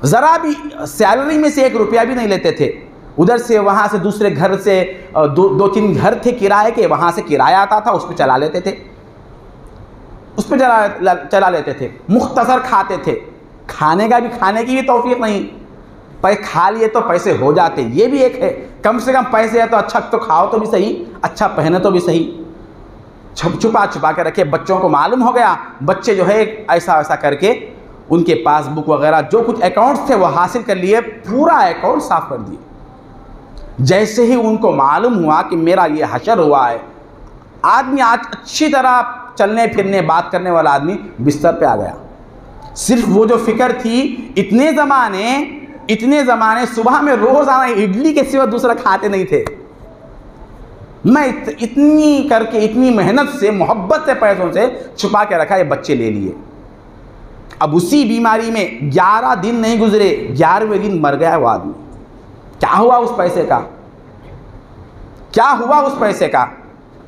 ज़रा भी सैलरी में से 1 रुपया भी नहीं लेते थे। उधर से वहाँ से दूसरे घर से दो तीन घर थे किराए के, वहाँ से किराया आता था, उस पर चला लेते थे, उस पर चला लेते थे। मुख्तसर खाते थे, खाने की भी तौफीक नहीं, पर खा लिए तो पैसे हो जाते, ये भी एक है। कम से कम पैसे है तो अच्छा तो खाओ तो भी सही, अच्छा पहने तो भी सही। छुपा के रखे, बच्चों को मालूम हो गया, बच्चे जो है ऐसा ऐसा करके उनके पासबुक वगैरह जो कुछ अकाउंट्स थे वो हासिल कर लिए, पूरा अकाउंट साफ कर दिए। जैसे ही उनको मालूम हुआ कि मेरा ये हशर हुआ है, आदमी आज अच्छी तरह चलने फिरने बात करने वाला आदमी बिस्तर पे आ गया। सिर्फ वो जो फिक्र थी, इतने ज़माने सुबह में रोज़ाना इडली के सिवा दूसरा खाते नहीं थे। मैं इतनी करके, इतनी मेहनत से, मोहब्बत से, पैसों से छुपा के रखा, ये बच्चे ले लिए। अब उसी बीमारी में 11 दिन नहीं गुजरे, 11वें दिन मर गया वो आदमी। क्या हुआ उस पैसे का? क्या हुआ उस पैसे का?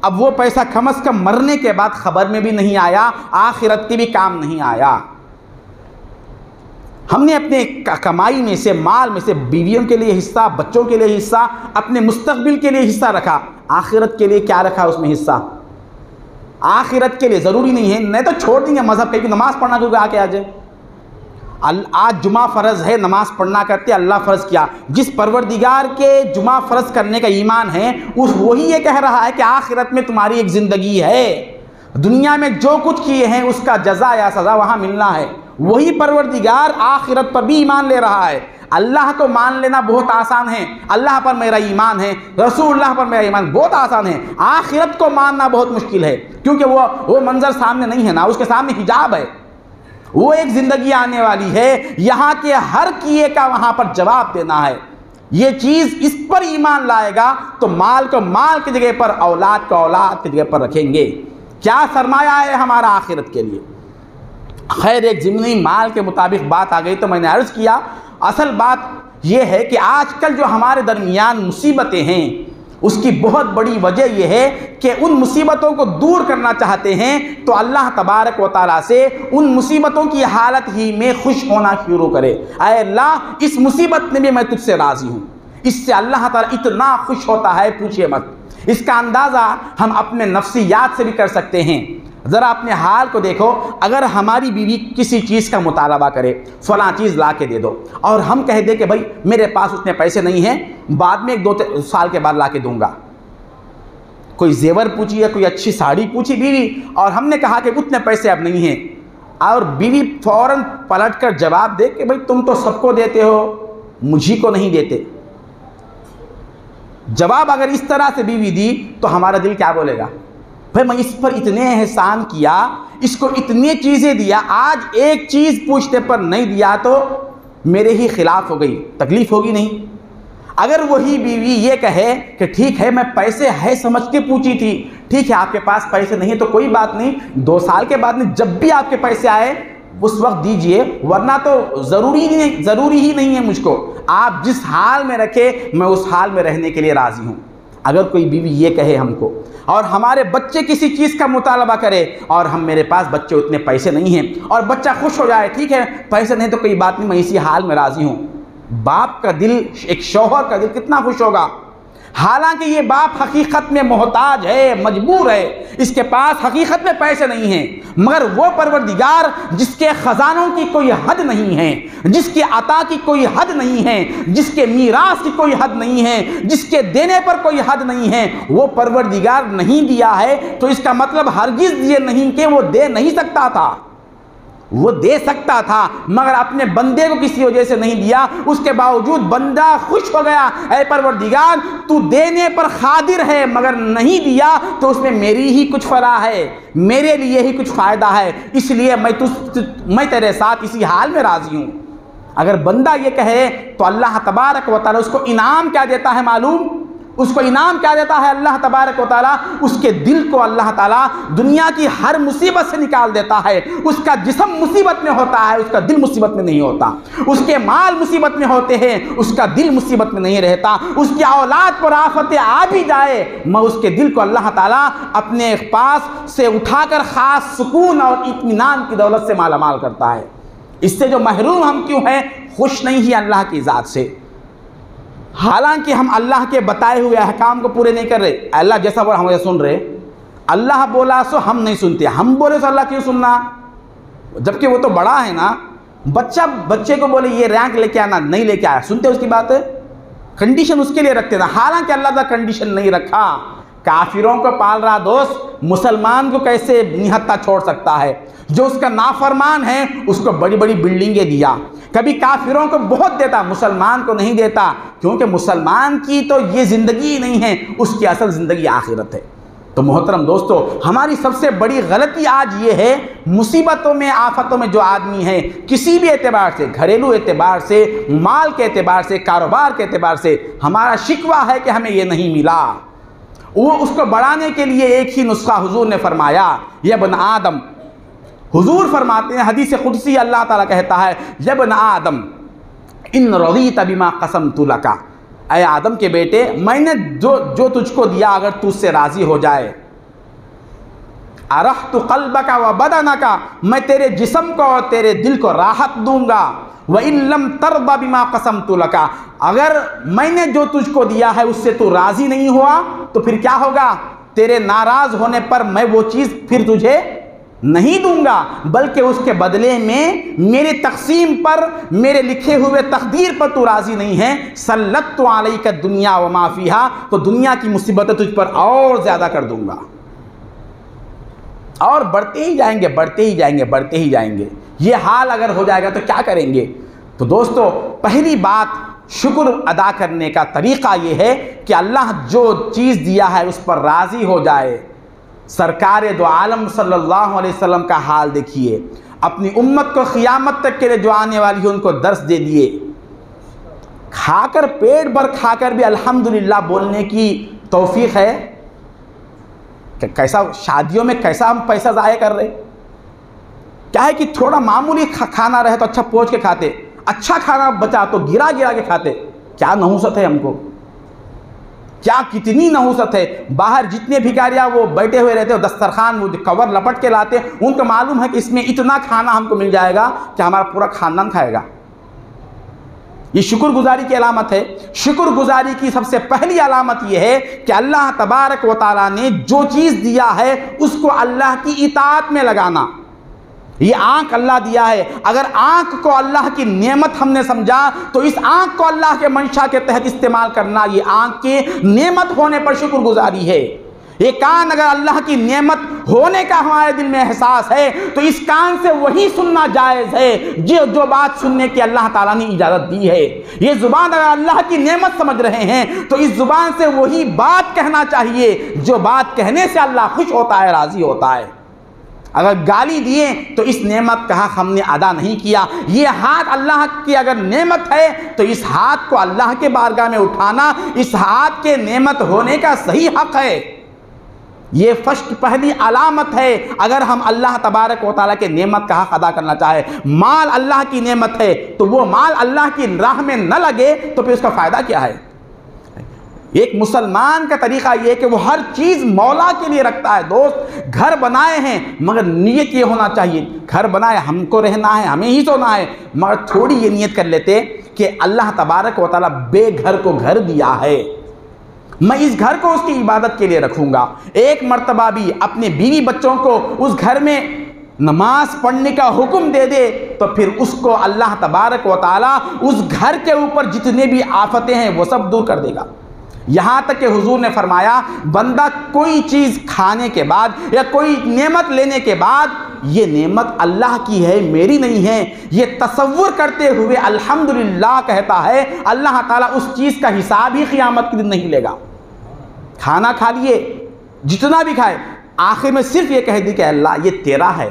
अब वो पैसा कम से कम मरने के बाद खबर में भी नहीं आया, आखिरत के भी काम नहीं आया। हमने अपने कमाई में से, माल में से बीवियों के लिए हिस्सा, बच्चों के लिए हिस्सा, अपने मुस्तकबिल के लिए हिस्सा रखा। आखिरत के लिए क्या रखा उसमें हिस्सा? आखिरत के लिए ज़रूरी नहीं है, नहीं तो छोड़ देंगे मज़हब कहीं नमाज़ पढ़ना क्योंकि आके आ जाए। आज जुमा फ़र्ज़ है, नमाज़ पढ़ना करते, अल्लाह फ़र्ज़ किया। जिस परवरदिगार के जुमा फ़र्ज़ करने का ईमान है, वही ये कह रहा है कि आखिरत में तुम्हारी एक ज़िंदगी है, दुनिया में जो कुछ किए हैं उसका जज़ा या सज़ा वहाँ मिलना है। वही परवरदिगार आखिरत पर भी ईमान ले रहा है। अल्लाह को मान लेना बहुत आसान है, अल्लाह पर मेरा ईमान है, रसूलुल्लाह पर मेरा ईमान, बहुत आसान है। आखिरत को मानना बहुत मुश्किल है, क्योंकि वो मंजर सामने नहीं है ना, उसके सामने हिजाब है। वो एक ज़िंदगी आने वाली है, यहाँ के हर किए का वहाँ पर जवाब देना है। ये चीज़, इस पर ईमान लाएगा तो माल को माल की जगह पर, औलाद को औलाद की जगह पर रखेंगे। क्या सरमाया है हमारा आखिरत के लिए। खैर, एक ज़िमनी माल के मुताबिक बात आ गई तो मैंने अर्ज़ किया, असल बात यह है कि आजकल जो हमारे दरमियान मुसीबतें हैं, उसकी बहुत बड़ी वजह यह है कि उन मुसीबतों को दूर करना चाहते हैं तो अल्लाह तबारक व तआला से उन मुसीबतों की हालत ही में खुश होना शुरू करे। ऐ अल्लाह, इस मुसीबत में भी मैं तुझसे राज़ी हूँ। इससे अल्लाह ताला इतना खुश होता है, पूछिए मत। इसका अंदाज़ा हम अपने नफ्सियात से भी कर सकते हैं। ज़रा अपने हाल को देखो, अगर हमारी बीवी किसी चीज़ का मुतालबा करे, फ़लाँ चीज़ ला के दे दो, और हम कह दे कि भाई मेरे पास उतने पैसे नहीं हैं, बाद में 1-2 साल के बाद ला के दूँगा। कोई जेवर पूछी या कोई अच्छी साड़ी पूछी बीवी, और हमने कहा कि उतने पैसे अब नहीं हैं, और बीवी फ़ौरन पलट कर जवाब दे कि भाई तुम तो सबको देते हो, मुझी को नहीं देते। जवाब अगर इस तरह से बीवी दी तो हमारा दिल क्या बोलेगा? भाई मैं इस पर इतने एहसान किया, इसको इतनी चीज़ें दिया, आज एक चीज़ पूछते पर नहीं दिया तो मेरे ही खिलाफ हो गई, तकलीफ़ होगी नहीं? अगर वही बीवी ये कहे कि ठीक है, मैं पैसे है समझ के पूछी थी, ठीक है आपके पास पैसे नहीं है तो कोई बात नहीं, 2 साल के बाद में जब भी आपके पैसे आए उस वक्त दीजिए, वरना तो ज़रूरी ही नहीं है मुझको। आप जिस हाल में रखे मैं उस हाल में रहने के लिए राज़ी हूँ। अगर कोई बीवी ये कहे हमको, और हमारे बच्चे किसी चीज़ का मुतालबा करे और हम मेरे पास बच्चे उतने पैसे नहीं हैं, और बच्चा खुश हो जाए, ठीक है पैसे नहीं तो कोई बात नहीं, मैं इसी हाल में राज़ी हूँ, बाप का दिल, एक शौहर का दिल कितना खुश होगा। हालांकि ये बाप हकीकत में मोहताज है, मजबूर है, इसके पास हकीकत में पैसे नहीं हैं, मगर वो परवरदिगार जिसके ख़जानों की कोई हद नहीं है, जिसके अता की कोई हद नहीं है, जिसके मीरास की कोई हद नहीं है, जिसके देने पर कोई हद नहीं है, वो परवरदिगार नहीं दिया है तो इसका मतलब हरगिज़ ये नहीं कि वो दे नहीं सकता था, वो दे सकता था, मगर अपने बंदे को किसी वजह से नहीं दिया। उसके बावजूद बंदा खुश हो गया, ऐ परवरदिगार तू देने पर खादिर है मगर नहीं दिया तो उसमें मेरी ही कुछ फलाह है, मेरे लिए ही कुछ फ़ायदा है, इसलिए मैं तेरे साथ इसी हाल में राज़ी हूँ। अगर बंदा ये कहे तो अल्लाह तबारक व तआला उसको इनाम क्या देता है मालूम? उसको इनाम क्या देता है अल्लाह तबारक व तआला? उसके दिल को अल्लाह ताला दुनिया की हर मुसीबत से निकाल देता है। उसका जिस्म मुसीबत में होता है, उसका दिल मुसीबत में नहीं होता। उसके माल मुसीबत में होते हैं, उसका दिल मुसीबत में नहीं रहता। उसकी औलाद पर आफतें आ भी जाए, मैं उसके दिल को अल्लाह ताला अपने पास से उठाकर ख़ास सुकून और इत्मीनान की दौलत से मालामाल करता है। इससे जो महरूम हम क्यों हैं, खुश नहीं ही अल्लाह की ज़ात से। हालांकि हम अल्लाह के बताए हुए अहकाम को पूरे नहीं कर रहे। अल्लाह जैसा बोला हम सुन रहे, अल्लाह बोला सो हम नहीं सुनते, हम बोले सो अल्लाह क्यों सुनना? जबकि वो तो बड़ा है ना। बच्चे को बोले ये रैंक लेके आना, नहीं लेके आया, सुनते उसकी बात है? कंडीशन उसके लिए रखते ना। हालांकि अल्लाह का कंडीशन नहीं रखा। काफिरों को पाल रहा दोस्त मुसलमान को कैसे निहत्ता छोड़ सकता है? जो उसका नाफरमान है उसको बड़ी बड़ी बिल्डिंगें दिया, कभी काफिरों को बहुत देता, मुसलमान को नहीं देता, क्योंकि मुसलमान की तो ये ज़िंदगी नहीं है, उसकी असल ज़िंदगी आखिरत है। तो मोहतरम दोस्तों, हमारी सबसे बड़ी गलती आज ये है, मुसीबतों में आफतों में जो आदमी है किसी भी एतबार से, घरेलू एतबार से, माल के एतबार से, कारोबार के एतबार से हमारा शिकवा है कि हमें ये नहीं मिला। वो उसको बढ़ाने के लिए एक ही नुस्खा हुजूर ने फरमाया, या बन आदम, हुजूर फरमाते हैं हदीस कुदसी, अल्लाह ताला कहता है या बन आदम इन रज़ीत बिमा क़समतु लका, ऐ आदम के बेटे मैंने जो तुझको दिया अगर तू उससे राज़ी हो जाए, अरहतु क़ल्बका व बदनका, मैं तेरे जिस्म को और तेरे दिल को राहत दूंगा। व इन लम तरदा बिमा क़समतु लका, अगर मैंने जो तुझको दिया है उससे तू राज़ी नहीं हुआ तो फिर क्या होगा? तेरे नाराज़ होने पर मैं वो चीज़ फिर तुझे नहीं दूंगा, बल्कि उसके बदले में मेरे तकसीम पर, मेरे लिखे हुए तकदीर पर तू राज़ी नहीं है, सल्लत्तु अलैका दुनिया व मा फीहा, तो दुनिया की मुसीबतें तुझ पर और ज़्यादा कर दूंगा। और बढ़ते ही जाएंगे, बढ़ते ही जाएंगे, बढ़ते ही जाएंगे। ये हाल अगर हो जाएगा तो क्या करेंगे? तो दोस्तों, पहली बात शुक्र अदा करने का तरीक़ा ये है कि अल्लाह जो चीज़ दिया है उस पर राज़ी हो जाए। सरकार दो आलम सल्लल्लाहु अलैहि वसल्लम का हाल देखिए, अपनी उम्मत को क़ियामत तक के लिए जो आने वाली है उनको दर्स दे दिए, खाकर पेट भर खाकर भी अल्हम्दुलिल्लाह बोलने की तौफीक है। कैसा शादियों में कैसा हम पैसा ज़ाया कर रहे, क्या है कि थोड़ा मामूली खाना रहे तो अच्छा पोंछ के खाते, अच्छा खाना बचा तो गिरा गिरा के खाते। क्या नहुसत है हमको, क्या कितनी नहुसत है। बाहर जितने भिखारियाँ वो बैठे हुए रहते हो, दस्तरखान वो कवर लपट के लाते, उनको मालूम है कि इसमें इतना खाना हमको मिल जाएगा कि हमारा पूरा खानदान खाएगा। ये शुक्रगुजारी की अलामत है। शुक्रगुजारी की सबसे पहली अलामत यह है कि अल्लाह तबारक व तआला ने जो चीज़ दिया है उसको अल्लाह की इताअत में लगाना। ये आँख अल्लाह दिया है, अगर आँख को अल्लाह की नेमत हमने समझा तो इस आँख को अल्लाह के मंशा के तहत इस्तेमाल करना, ये आँख के नेमत होने पर शुक्रगुजारी है। ये कान अगर अल्लाह की नेमत होने का हमारे दिल में एहसास है तो इस कान से वही सुनना जायज़ है जो बात सुनने की अल्लाह ताला ने इजाज़त दी है। ये ज़ुबान अगर अल्लाह की नेमत समझ रहे हैं तो इस ज़ुबान से वही बात कहना चाहिए जो बात कहने से अल्लाह खुश होता है, राज़ी होता है। अगर गाली दिए तो इस नेमत का हक हमने अदा नहीं किया। ये हाथ अल्लाह की अगर नेमत है तो इस हाथ को अल्लाह के बारगाह में उठाना इस हाथ के नेमत होने का सही हक है। ये फर्स्ट पहली अलामत है। अगर हम अल्लाह तबारक व तआला के नेमत का हक अदा करना चाहे, माल अल्लाह की नेमत है तो वो माल अल्लाह की राह में न लगे तो फिर उसका फ़ायदा क्या है। एक मुसलमान का तरीका ये है कि वो हर चीज़ मौला के लिए रखता है। दोस्त, घर बनाए हैं मगर नियत ये होना चाहिए, घर बनाए हमको रहना है, हमें ही सोना है, मगर थोड़ी ये नियत कर लेते कि अल्लाह तबारक व तआला बेघर को घर दिया है, मैं इस घर को उसकी इबादत के लिए रखूँगा। एक मर्तबा भी अपने बीवी बच्चों को उस घर में नमाज पढ़ने का हुक्म दे दे तो फिर उसको अल्लाह तबारक व तआला उस घर के ऊपर जितने भी आफतें हैं वो सब दूर कर देगा। यहाँ तक कि हुजूर ने फरमाया, बंदा कोई चीज़ खाने के बाद या कोई नेमत लेने के बाद ये नेमत अल्लाह की है, मेरी नहीं है, ये तसव्वुर करते हुए अल्हम्दुलिल्लाह कहता है, अल्लाह ताला उस चीज़ का हिसाब ही क़यामत के दिन नहीं लेगा। खाना खा लिए, जितना भी खाए, आखिर में सिर्फ ये कह दी कि अल्लाह ये तेरा है,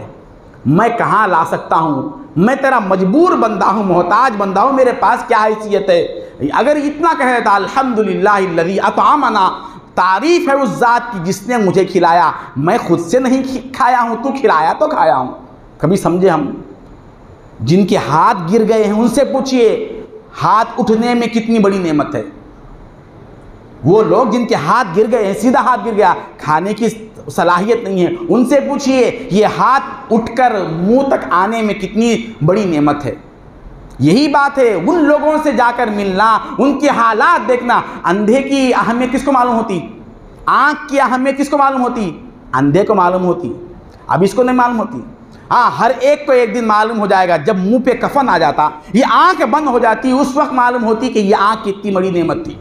मैं कहाँ ला सकता हूँ, मैं तेरा मजबूर बंदा हूँ, मोहताज बंदा हूँ, मेरे पास क्या हैसियत है। अगर इतना कहे तो अल्हम्दुलिल्लाहिल्लज़ी अतअमना, तारीफ़ है उस ज़ात की जिसने मुझे खिलाया, मैं खुद से नहीं खाया हूँ, तू खिलाया तो खाया हूँ। कभी समझे हम? जिनके हाथ गिर गए हैं उनसे पूछिए हाथ उठने में कितनी बड़ी नेमत है। वो लोग जिनके हाथ गिर गए हैं, सीधा हाथ गिर गया, खाने की सलाहियत नहीं है, उनसे पूछिए ये हाथ उठकर मुंह तक आने में कितनी बड़ी नेमत है। यही बात है, उन लोगों से जाकर मिलना, उनके हालात देखना। अंधे की अहमियत किसको मालूम होती? आँख की अहमियत किसको मालूम होती? अंधे को मालूम होती, अब इसको नहीं मालूम होती। हाँ, हर एक को एक दिन मालूम हो जाएगा, जब मुंह पे कफन आ जाता, ये आँख बंद हो जाती, उस वक्त मालूम होती कि ये आँख कितनी बड़ी नेमत थी।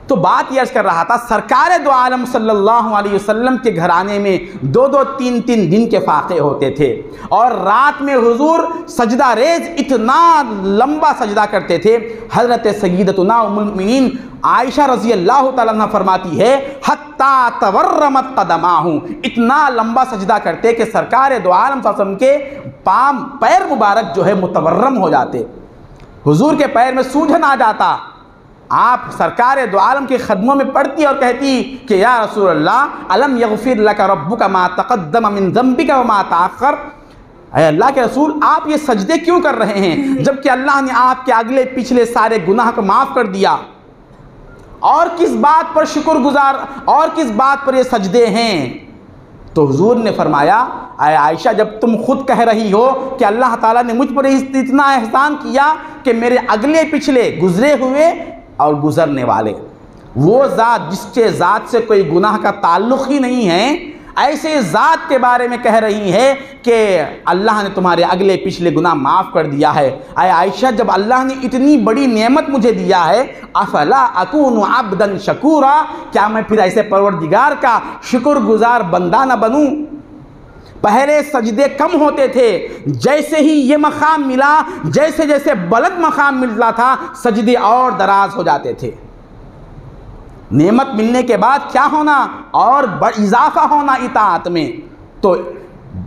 तो बात यह अर्ज कर रहा था, सरकार दो आलम सल्लल्लाहु अलैहि वसल्लम के घराने में 2-2, 3-3 दिन के फाक़े होते थे और रात में हुजूर सजदा रेज इतना लंबा सजदा करते थे। हज़रत सय्यदतुना उम्मुल मोमिनीन आयशा रज़ी अल्लाह तआला अन्हा फरमाती है, हत्ता तवर्रमत क़दमाहु, इतना लंबा सजदा करते कि सरकार दो आलम सल्लल्लाहु अलैहि वसल्लम के पैर मुबारक जो है मुतवर्रम हो जाते, हुजूर के पैर में सूजन आ जाता। आप सरकार दो आलम के ख़दमों में पढ़ती और कहती कि या रसूल अल्लाह अलम यग़फ़िर लका रब्बुका मा तक़द्दम मिन ज़ंबिका व मा तअख़्ख़र, अल्लाह के रसूल आप ये सजदे क्यों कर रहे हैं जबकि अल्लाह ने आपके अगले पिछले सारे गुनाह को माफ़ कर दिया, और किस बात पर शुक्रगुजार, और किस बात पर ये सजदे हैं? तो हुजूर ने फरमाया, आयशा जब तुम खुद कह रही हो कि अल्लाह ताला ने मुझ पर इतना एहसान किया कि मेरे अगले पिछले गुजरे हुए और गुजरने वाले, वो ज़ात जिसके ज़ात से कोई गुनाह का ताल्लुक़ ही नहीं है, ऐसे ज़ात के बारे में कह रही है कि अल्लाह ने तुम्हारे अगले पिछले गुनाह माफ़ कर दिया है। आयशा, जब अल्लाह ने इतनी बड़ी नेमत मुझे दिया है, अफला अकूनु अब्दन शकूरा, क्या मैं फिर ऐसे परवरदिगार का शुक्रगुजार बंदा न बनूँ? पहले सजदे कम होते थे, जैसे ही ये मकाम मिला, जैसे जैसे बुलंद मकाम मिलता था, सजदे और दराज हो जाते थे। नेमत मिलने के बाद क्या होना? और इजाफा होना इताअत में। तो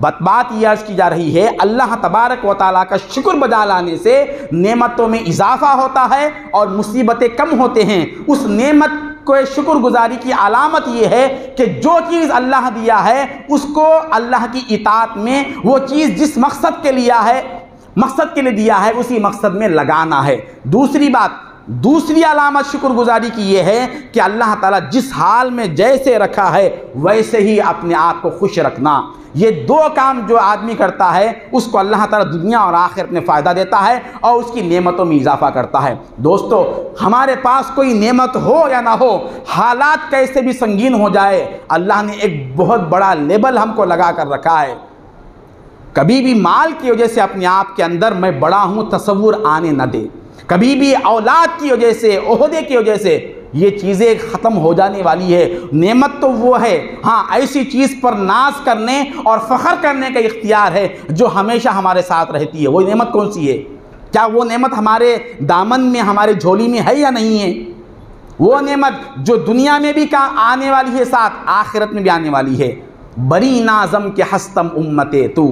बात यह अर्ज़ की जा रही है, अल्लाह तबारक व तआला का शुक्र बजा लाने से नेमतों में इजाफा होता है और मुसीबतें कम होते हैं। उस नेमत को शुक्रगुजारी की अलामत यह है कि जो चीज़ अल्लाह दिया है उसको अल्लाह की इताअत में, वो चीज़ जिस मकसद के लिया है, मकसद के लिए दिया है, उसी मकसद में लगाना है। दूसरी बात, दूसरी अलामत शुक्रगुजारी की ये है कि अल्लाह ताला जिस हाल में जैसे रखा है वैसे ही अपने आप को खुश रखना। ये दो काम जो आदमी करता है उसको अल्लाह ताला दुनिया और आखिरत में फ़ायदा देता है और उसकी नेमतों में इजाफा करता है। दोस्तों, हमारे पास कोई नेमत हो या ना हो, हालात कैसे भी संगीन हो जाए, अल्लाह ने एक बहुत बड़ा लेबल हमको लगा कर रखा है। कभी भी माल की वजह से अपने आप के अंदर मैं बड़ा हूँ तसव्वुर आने न दे। कभी भी औलाद की वजह से, ओहदे की वजह से ये चीज़ें ख़त्म हो जाने वाली है। नेमत तो वो है, हाँ, ऐसी चीज़ पर नाज करने और फ़ख्र करने का इख्तियार है जो हमेशा हमारे साथ रहती है। वो नेमत कौन सी है? क्या वो नेमत हमारे दामन में, हमारे झोली में है या नहीं है? वो नेमत जो दुनिया में भी काम आने वाली है, साथ आखिरत में भी आने वाली है। बरी नाज़म के हस्तम उम्मते तू,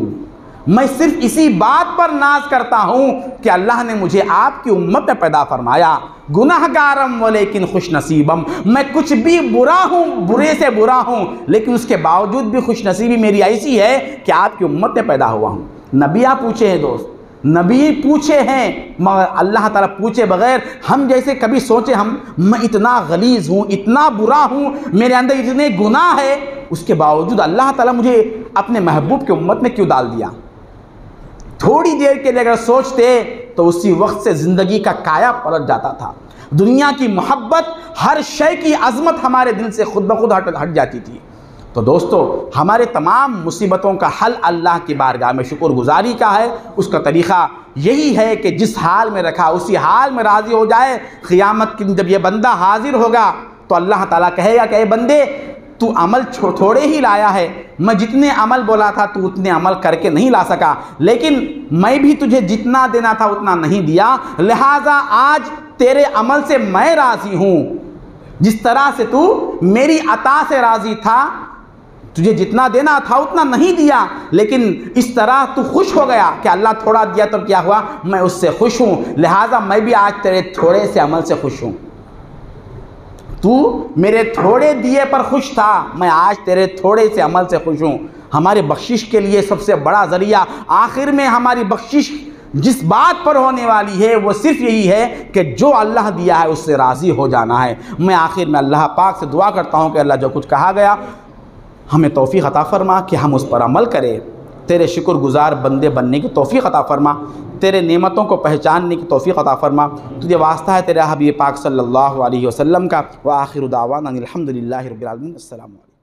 मैं सिर्फ इसी बात पर नाज करता हूँ कि अल्लाह ने मुझे आपकी उम्मत में पैदा फरमाया। गुनाहगारम व लेकिन खुश नसीबम, मैं कुछ भी बुरा हूँ, बुरे से बुरा हूँ, लेकिन उसके बावजूद भी खुश नसीबी मेरी ऐसी है कि आपकी उम्मत में पैदा हुआ हूँ। नबियाँ पूछे हैं दोस्त, नबी पूछे हैं, मगर अल्लाह ताला पूछे बगैर हम जैसे कभी सोचे मैं इतना गलीज़ हूँ, इतना बुरा हूँ, मेरे अंदर इतने गुनाह है, उसके बावजूद अल्लाह ताला मुझे अपने महबूब की उम्मत में क्यों डाल दिया। थोड़ी देर के लिए अगर सोचते तो उसी वक्त से ज़िंदगी का काया पलट जाता था। दुनिया की मोहब्बत, हर शय की अज़मत हमारे दिल से खुद ब खुद हट जाती थी। तो दोस्तों, हमारे तमाम मुसीबतों का हल अल्लाह की बारगाह में शुक्रगुजारी का है। उसका तरीक़ा यही है कि जिस हाल में रखा उसी हाल में राज़ी हो जाए। क़ियामत के दिन जब ये बंदा हाजिर होगा तो अल्लाह ताला कहेगा कि ए बंदे, तू अमल थोड़े ही लाया है, मैं जितने अमल बोला था तू उतने अमल करके नहीं ला सका, लेकिन मैं भी तुझे जितना देना था उतना नहीं दिया, लिहाजा आज तेरे अमल से मैं राज़ी हूँ। जिस तरह से तू मेरी अता से राज़ी था, तुझे जितना देना था उतना नहीं दिया, लेकिन इस तरह तू खुश हो गया कि अल्लाह थोड़ा दिया तो क्या हुआ, मैं उससे खुश हूँ, लिहाजा मैं भी आज तेरे थोड़े से अमल से खुश हूँ। तू मेरे थोड़े दिए पर खुश था, मैं आज तेरे थोड़े से अमल से खुश हूँ। हमारे बख्शिश के लिए सबसे बड़ा ज़रिया, आखिर में हमारी बख्शिश जिस बात पर होने वाली है वो सिर्फ यही है कि जो अल्लाह दिया है उससे राज़ी हो जाना है। मैं आखिर में अल्लाह पाक से दुआ करता हूँ कि अल्लाह जो कुछ कहा गया हमें तौफ़ीक़ अता फ़रमा कि हम उस पर अमल करें। तेरे शुक्रगुज़ार बंदे बनने की तौफ़ीक़ अता फ़रमा, तेरे नेमतों को पहचानने की तौफ़ीक़ अता फ़रमा। तुझे वास्ता है तेरे हबीब पाक सल्लल्लाहु अलैहि वसल्लम का। व आखिरु दावाना अनिल हम्दुलिल्लाहि रब्बिल आलमीन। अस्सलामु अलैकुम।